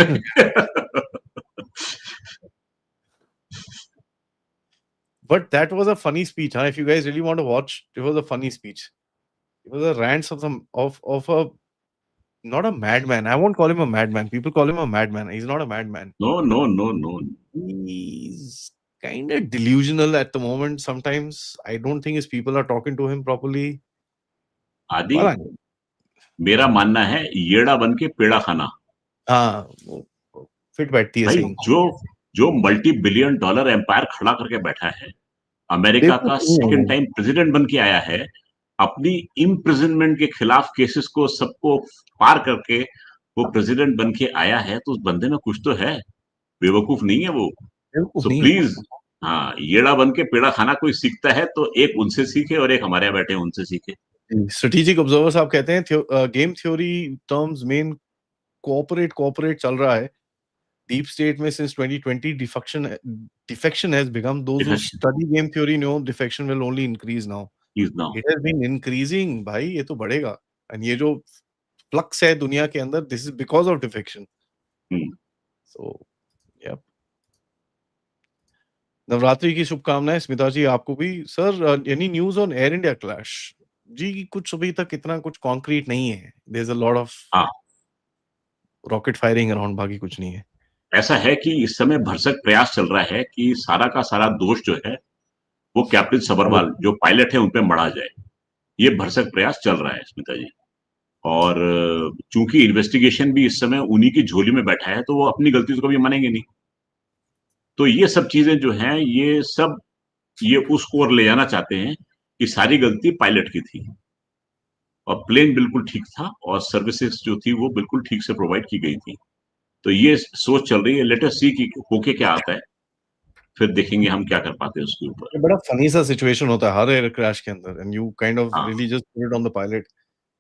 But that was a funny speech, huh? If you guys really want to watch, it was a funny speech. It was a rant of a not a madman. I won't call him a madman. People call him a madman. He's not a madman. No. He's kind of delusional at the moment. Sometimes I don't think his people are talking to him properly. आदि मेरा मानना है येड़ा बन के पेड़ा खाना. हाँ, fit बैठती है. भाई जो मल्टी बिलियन डॉलर एम्पायर खड़ा करके बैठा है, अमेरिका का सेकंड टाइम प्रेसिडेंट बन के आया है, अपनी इम्प्रिजनमेंट के खिलाफ केसेस को सबको पार करके वो प्रेसिडेंट बन के आया है, तो उस बंदे में कुछ तो है. बेवकूफ नहीं है वो. So प्लीज येड़ा बन के पेड़ा खाना कोई सीखता है तो एक उनसे सीखे और एक हमारे यहाँ बैठे उनसे सीखे. स्ट्रेटेजिक ऑब्जर्वर साहब कहते हैं game theory terms main cooperate चल रहा है. Deep state में since 2020 defection has become. Those who study game theory know defection will only increase now. It has been increasing भाई, ये तो बढ़ेगा. And ये जो flux है दुनिया के अंदर, this is because of defection. So, yep. Navratri की शुभकामनाएं स्मिता जी आपको भी. Sir any news on air India clash? जी कुछ अभी तक इतना कुछ कॉन्क्रीट नहीं है. There is a lot of rocket firing around, बाकी कुछ नहीं है. ऐसा है कि इस समय भरसक प्रयास चल रहा है कि सारा का सारा दोष जो है वो कैप्टन सबरवाल जो पायलट है उन पे मढ़ा जाए. ये भरसक प्रयास चल रहा है स्मिता जी. और चूंकि इन्वेस्टिगेशन भी इस समय उन्हीं की झोली में बैठा है, तो वो अपनी गलती तो कभी मानेंगे नहीं। तो ये सब चीजें जो हैं, ये सब ये उस ओर ले जाना चाहते हैं कि सारी गलती पायलट की थी, और प्लेन बिल्कुल ठीक था, और सर्विसेज जो थी वो बिल्कुल ठीक से प्रोवाइड की गई थी। तो ये सोच चल रही है, लेट अस सी कि होके क्या आता है, फिर देखेंगे हम क्या कर पाते हैं उसके ऊपर। ये बड़ा फनी सा सिचुएशन होता है हर एयर क्रैश के अंदर, एंड यू काइंड ऑफ हाँ, really just put it on the pilot.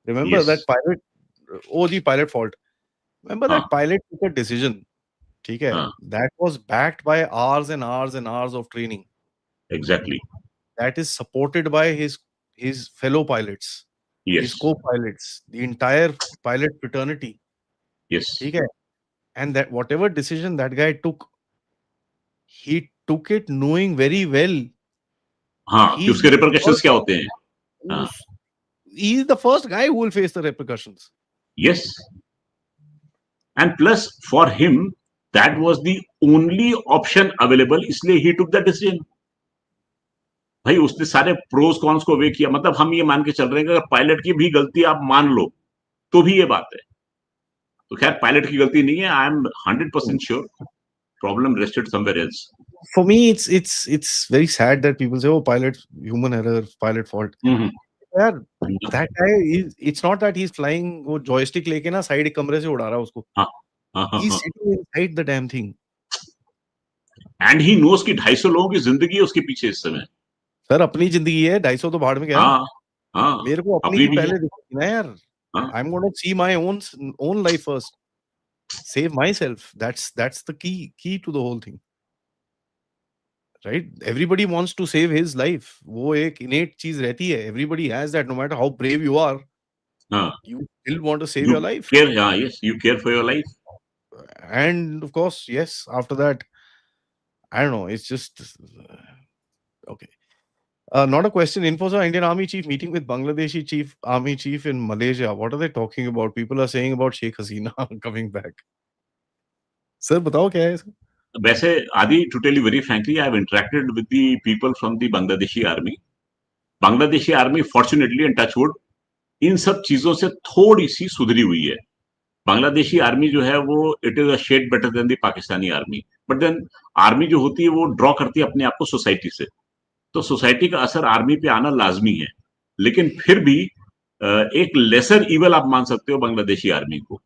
Remember yes, that pilot, oh the pilot fault. Remember हाँ, that pilot took a decision, ठीक है, हाँ, that was backed by hours and hours and hours of training, exactly, that is supported by his fellow pilots, his yes, co-pilots, the entire pilot fraternity, yes, ठीक है, and that whatever decision that guy took, he took it knowing very well हाँ, कि he's उसके the repercussions first क्या होते हैं। हाँ, who's, he's the first guy who will face the repercussions. Yes, and plus for him that was the only option available, इसलिए ही took the decision. भाई उसने सारे प्रोज कॉन्स को वे किया, मतलब हम ये मान के चल रहे हैं कि अगर पायलट की भी गलती आप मान लो तो भी ये बात है। तो खैर पायलट की गलती नहीं है, I am 100% sure problem rested somewhere else. For me, it's very sad that people say, "Oh, pilot human error, pilot fault." यार, that guy is, it's not that he's flying वो joystick लेके ना side कमरे से उड़ा रहा है उसको, हाँ, हाँ, हाँ, he's हाँ, sitting inside the damn thing. And he knows कि 250 लोगों की जिंदगी है उसके पीछे इस समय। सर अपनी जिंदगी है, 250 तो भाड़ में गया, हाँ, हाँ, मेरे को अपनी अपनी की भी है। पहले दिखती ना यार। हाँ, I'm going to see my own life first, save myself. That's the key to the whole thing, right? Everybody wants to save his life. वो एक innate चीज रहती है, everybody has that, no matter how brave you are, हाँ, you still want to save you your life. Care, हाँ, yes, you care for your life. And of course, yes, after that, I don't know, it's just okay. Not a question. Infosys Indian Army chief meeting with Bangladeshi army chief in Malaysia. What are they talking about? People are saying about Sheikh Hasina coming back. Sir, बताओ क्या है इसका? वैसे आदि, to tell you very frankly, I have interacted with the people from the Bangladeshi army. Bangladeshi army fortunately and touchwood इन सब चीजों से थोड़ी सी सुधरी हुई है। बांग्लादेशी आर्मी जो है वो it is a shade better than the Pakistani army, but then army जो होती है वो ड्रॉ करती है अपने आप को सोसाइटी से, तो सोसाइटी का असर आर्मी पे आना लाजमी है। लेकिन फिर भी एक लेसर इवल आप मान सकते हो बांग्लादेशी आर्मी को।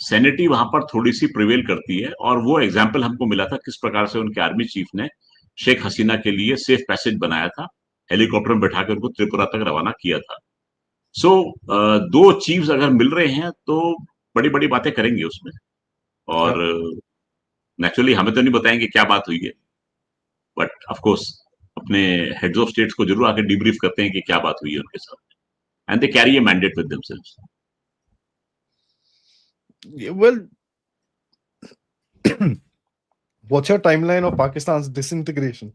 सैनिटी वहां पर थोड़ी सी प्रिवेल करती है, और वो एग्जाम्पल हमको मिला था किस प्रकार से उनके आर्मी चीफ ने शेख हसीना के लिए सेफ पैसेज बनाया था, हेलीकॉप्टर में बैठा कर उनको त्रिपुरा तक रवाना किया था। सो दो चीफ्स अगर मिल रहे हैं तो बड़ी बड़ी बातें करेंगे उसमें, और नेचुरली हमें तो नहीं बताएंगे क्या बात हुई है, बट ऑफ कोर्स अपने हेड्स ऑफ स्टेट्स को जरूर आके डिब्रीफ करते हैं कि क्या बात हुई है उनके साथ, and they carry A mandate with themselves. Well, what's your timeline of Pakistan's disintegration?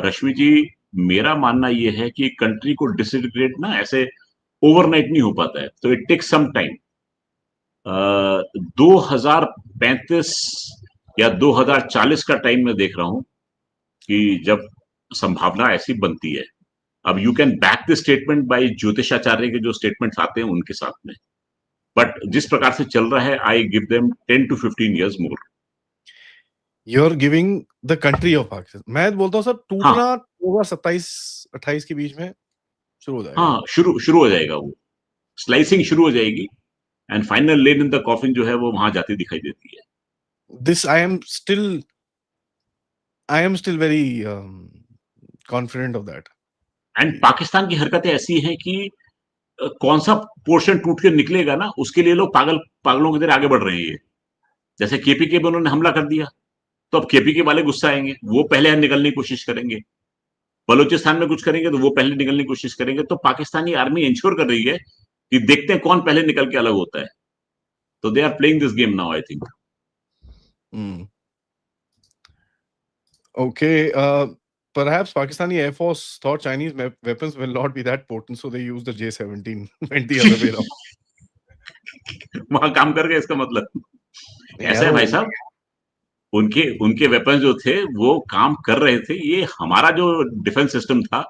रश्मि जी, मेरा मानना यह है कि कंट्री को डिसइंटीग्रेट ना ऐसे ओवरनाइट नहीं हो पाता है, तो इट टेक्स सम टाइम। 2035 या 2040 का टाइम मैं देख रहा हूं कि जब संभावना ऐसी बनती है। अब you can back the statement by ज्योतिषाचार्य के जो स्टेटमेंट्स आते हैं उनके साथ में, बट जिस प्रकार से चल रहा है, I give them 10 to 15 years more. You're giving the country of Pakistan. मैं बोलता हूँ सर, टूटना 2027-28 के बीच में शुरू हो जाएगा। हाँ, शुरू हो जाएगा, वो स्लाइसिंग शुरू हो जाएगी, and final lane in the coffin जो है वो वहां जाती दिखाई देती है। This I am still very confident of that. And Pakistan की हरकतें ऐसी हैं कि कौन सा पोर्शन टूट के निकलेगा ना, उसके लिए लोग पागलों की तरह आगे बढ़ रहे हैं। ये जैसे केपीके में उन्होंने हमला कर दिया, तो अब केपीके वाले गुस्सा आएंगे, वो पहले निकलने की कोशिश करेंगे। बलूचिस्तान में कुछ करेंगे तो वो पहले निकलने की कोशिश करेंगे। तो पाकिस्तानी आर्मी इंश्योर कर रही है कि देखते हैं कौन पहले निकल के अलग होता है। तो they are playing this game now, I think. Okay, perhaps Pakistani Air Force thought Chinese weapons will not be that potent, so they used the J-17, went the other way around. वहां काम कर गए, इसका मतलब ऐसा है भाई साहब, उनके वेपन जो थे वो काम कर रहे थे। ये हमारा जो डिफेंस सिस्टम था,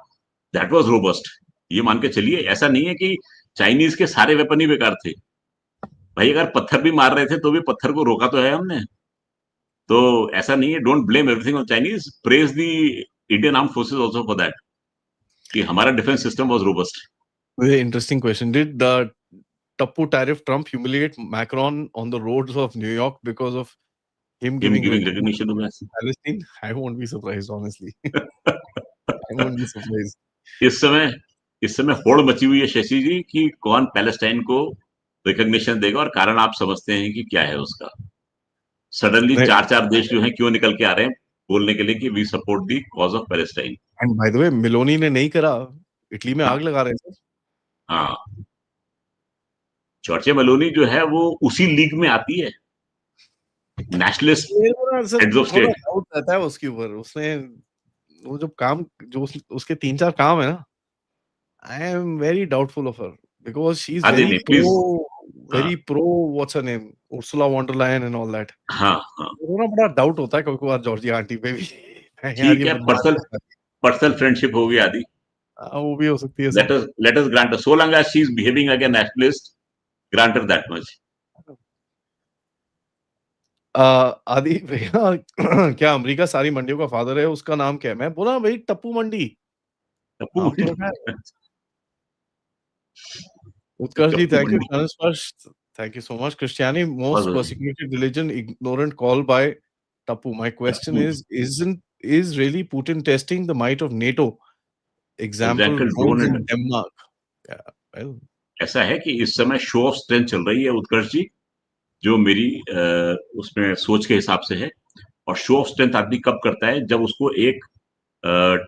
दैट वाज रोबस्ट। ये मान के चलिए, ऐसा नहीं है कि चाइनीज के सारे वेपन ही बेकार थे भाई, अगर पत्थर भी मार रहे थे तो भी पत्थर को रोका तो है हमने। तो ऐसा नहीं है, don't blame everything on Chinese, praise the Indian arm forces also for that, कि हमारा defence system was robust. Very interesting question. Did the Tappu tariff Trump humiliate Macron on the roads of New York because of him him giving giving recognition to Palestine? I won't be surprised, honestly. I won't be surprised. इस समय होड़ मची हुई है शशि जी कि कौन Palestine को recognition देगा, और कारण आप समझते हैं कि क्या है उसका। सडनली नहीं। 4 देश जो हैं क्यों निकल के आ रहे हैं बोलने के लिए कि we support the cause of Palestine. And by the way, Meloni ने नहीं करा, इटली में आग लगा रहे थे। हाँ, जॉर्जिया मेलोनी जो है वो उसी लीग में आती है, nationalist heads of state. Doubt रहता है उसके ऊपर, उसने वो जो काम जो उसके 3-4 काम है ना, I am very doubtful of her because she is नहीं, please. Very pro what's her name Ursula von der Leyen and all that. हाँ, हाँ, वो ना बड़ा डाउट होता है कभी कभार जॉर्जिया आंटी पे भी। यार ठीक ये है, बदमाश है। पर्सनल फ्रेंडशिप होगी आदि, वो भी हो सकती है let sir. us grant her, so long as she is behaving like a nationalist, grant her that much. आदि भैया क्या अमेरिका सारी मंडियों का फादर है, उसका नाम क्या है? मैं बोला भाई टप्पू मंडी नाम तो रखा है। उत्कर्ष जी, thank you. Sparsh, thank you so much. Christianity, most Well, persecuted religion, ignorant call by Tapu. My question is really Putin testing the might of NATO? Example, Example, drones drone in Denmark. Yeah, well, ऐसा है कि इस समय show off strength चल रही है उत्कर्ष जी, जो मेरी उसमें सोच के हिसाब से है। और शो ऑफ स्ट्रेंथ आदमी कब करता है? जब उसको एक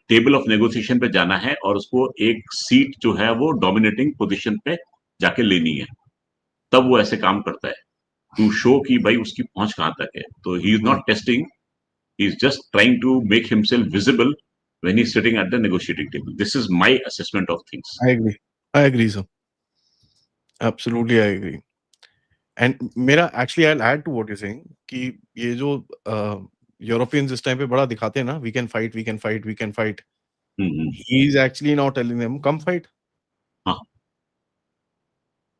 टेबल ऑफ नेगोशिएशन पे जाना है और उसको एक सीट जो है वो डोमिनेटिंग पोजीशन पे जाके लेनी है, तब वो ऐसे काम करता है टू शो कि भाई उसकी पहुंच कहां तक है। तो he is not testing, he is just trying to make himself visible when he's sitting at the negotiating table. This is my assessment of things. I agree, sir. Absolutely, I agree. And मेरा actually I'll add to what you're saying कि ये जो Europeans इस time पे बड़ा दिखाते हैं ना, we can fight, we can fight, we can fight. He is actually now telling them, come fight. हाँ,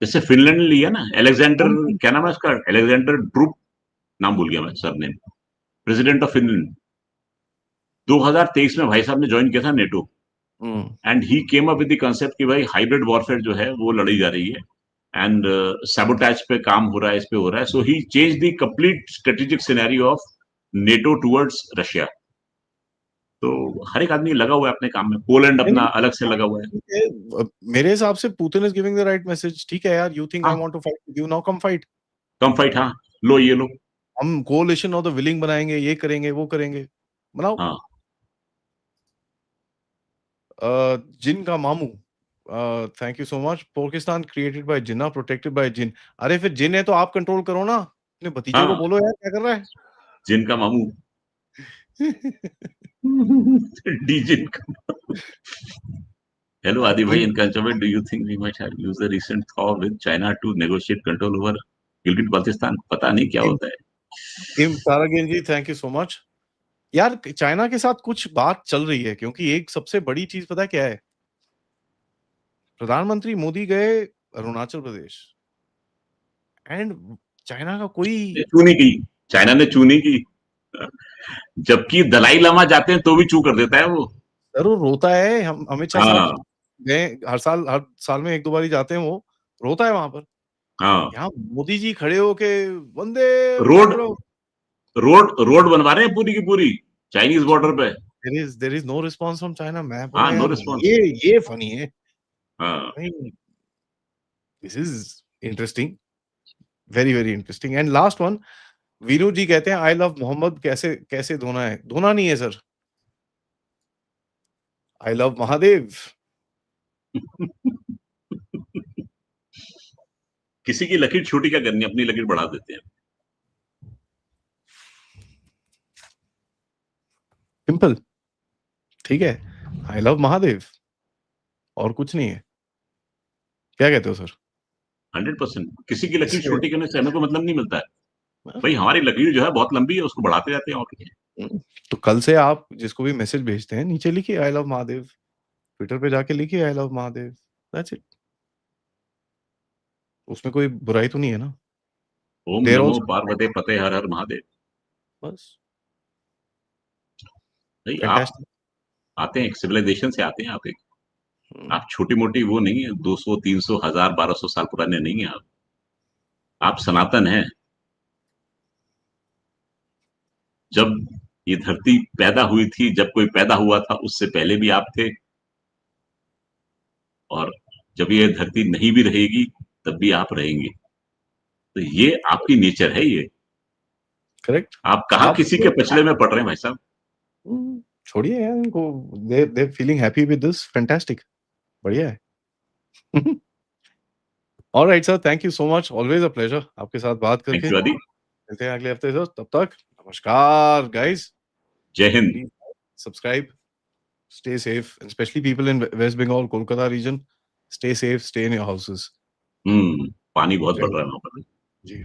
जैसे फिनलैंड ने लिया ना, अलेक्जेंडर, क्या नाम है उसका, अलेक्जेंडर ड्रूप, नाम भूल गया मैं sir name, president of Finland. 2023 में भाई साहब ने ज्वाइन किया था NATO, and he came up with the concept कि भाई हाइब्रिड वॉरफेयर जो है वो लड़ी जा रही है, एंड सैबोटेज पे काम हो रहा है, इस पे हो रहा है। So he change the complete strategic scenario of NATO towards Russia. तो हर एक आदमी लगा हुआ है अपने काम में, पोलैंड अपना अलग से लगा हुआ है। मेरे हिसाब से Putin is giving the right message. ठीक है यार, you think I want to fight with you, now come fight. Come fight, हाँ, लो ये लो, हम कोलिशन ऑफ द विलिंग बनाएंगे, ये करेंगे, वो करेंगे, बनाओ। हाँ। जिन का मामू, thank you so much. Pakistan created by Jinnah, protected by जिन। अरे फिर जिन है तो आप कंट्रोल करो ना, अपने भतीजे को बोलो यार क्या कर रहा है। जिन का मामू डी जिन का। Hello Adi bhai, in Kanchavet, do you think we might have used the recent thaw with China to negotiate control over Gilgit-Baltistan? पता नहीं क्या होता है। तारागेन जी, थैंक यू सो मच। यार चाइना के साथ कुछ बात चल रही है, क्योंकि एक सबसे बड़ी चीज पता है क्या है? प्रधानमंत्री मोदी गए अरुणाचल प्रदेश, एंड चाइना का कोई चूनी की, चाइना ने चूनी की, जबकि दलाई लामा जाते हैं तो भी चू कर देता है वो। जरूर रोता है। हम अमित शाह साहब गए, हर साल में 1-2 बार ही जाते हैं, वो रोता है वहां पर। हाँ, यहाँ मोदी जी खड़े होके वंदे रोड बनवा रहे हैं पूरी की पूरी चाइनीज बॉर्डर पे। there is no response from China। मैं हाँ, बोला no यार response। ये फनी है। हाँ, this is interesting, very very interesting. And last one, Veeru ji कहते हैं आई लव मोहम्मद, कैसे कैसे धोना है? धोना नहीं है सर, आई लव महादेव। किसी की लकीर छोटी क्या करनी, अपनी लकीर बढ़ा देते हैं। सिंपल, ठीक है, आई लव महादेव, और कुछ नहीं है। क्या कहते हो सर? 100%। किसी की लकीर छोटी करने से हमें कोई मतलब नहीं मिलता है भाई, हमारी लकीर जो है बहुत लंबी है, उसको बढ़ाते जाते हैं। और तो कल से आप जिसको भी मैसेज भेजते हैं नीचे लिखिए आई लव महादेव, ट्विटर पे जाके लिखिए I love Mahadev, that's it. उसमें कोई बुराई तो नहीं है ना। ओम देयर नमो आल्सो पार्वते पते हर हर महादेव। बस भाई आप फैंटास्टिक। आते हैं, एक सिविलाइजेशन से आते हैं आप, एक हम्म, आप छोटी मोटी वो नहीं है, 200 300 1000 1200 साल पुराने नहीं है आप सनातन हैं। जब ये धरती पैदा हुई थी, जब कोई पैदा हुआ था, उससे पहले भी आप थे, और जब ये धरती नहीं भी रहेगी तब भी आप रहेंगे। तो ये आपकी नेचर है। ये करेक्ट। आप कहाँ आप किसी के पचड़े में पड़ रहे हैं भाई साहब। छोड़िए यार इनको, they feeling happy with this, fantastic, बढ़िया है। Alright sir, thank you so much, always a pleasure आपके साथ बात थैंक करके। यू आदि। मिलते हैं अगले हफ्ते सर, तब तक नमस्कार गाइस। जय Hind. Please subscribe, stay safe, and especially people in West Bengal, Kolkata region, stay safe, stay in your houses. पानी बहुत जय बढ़ हिंद। रहा है वहां पर। जी।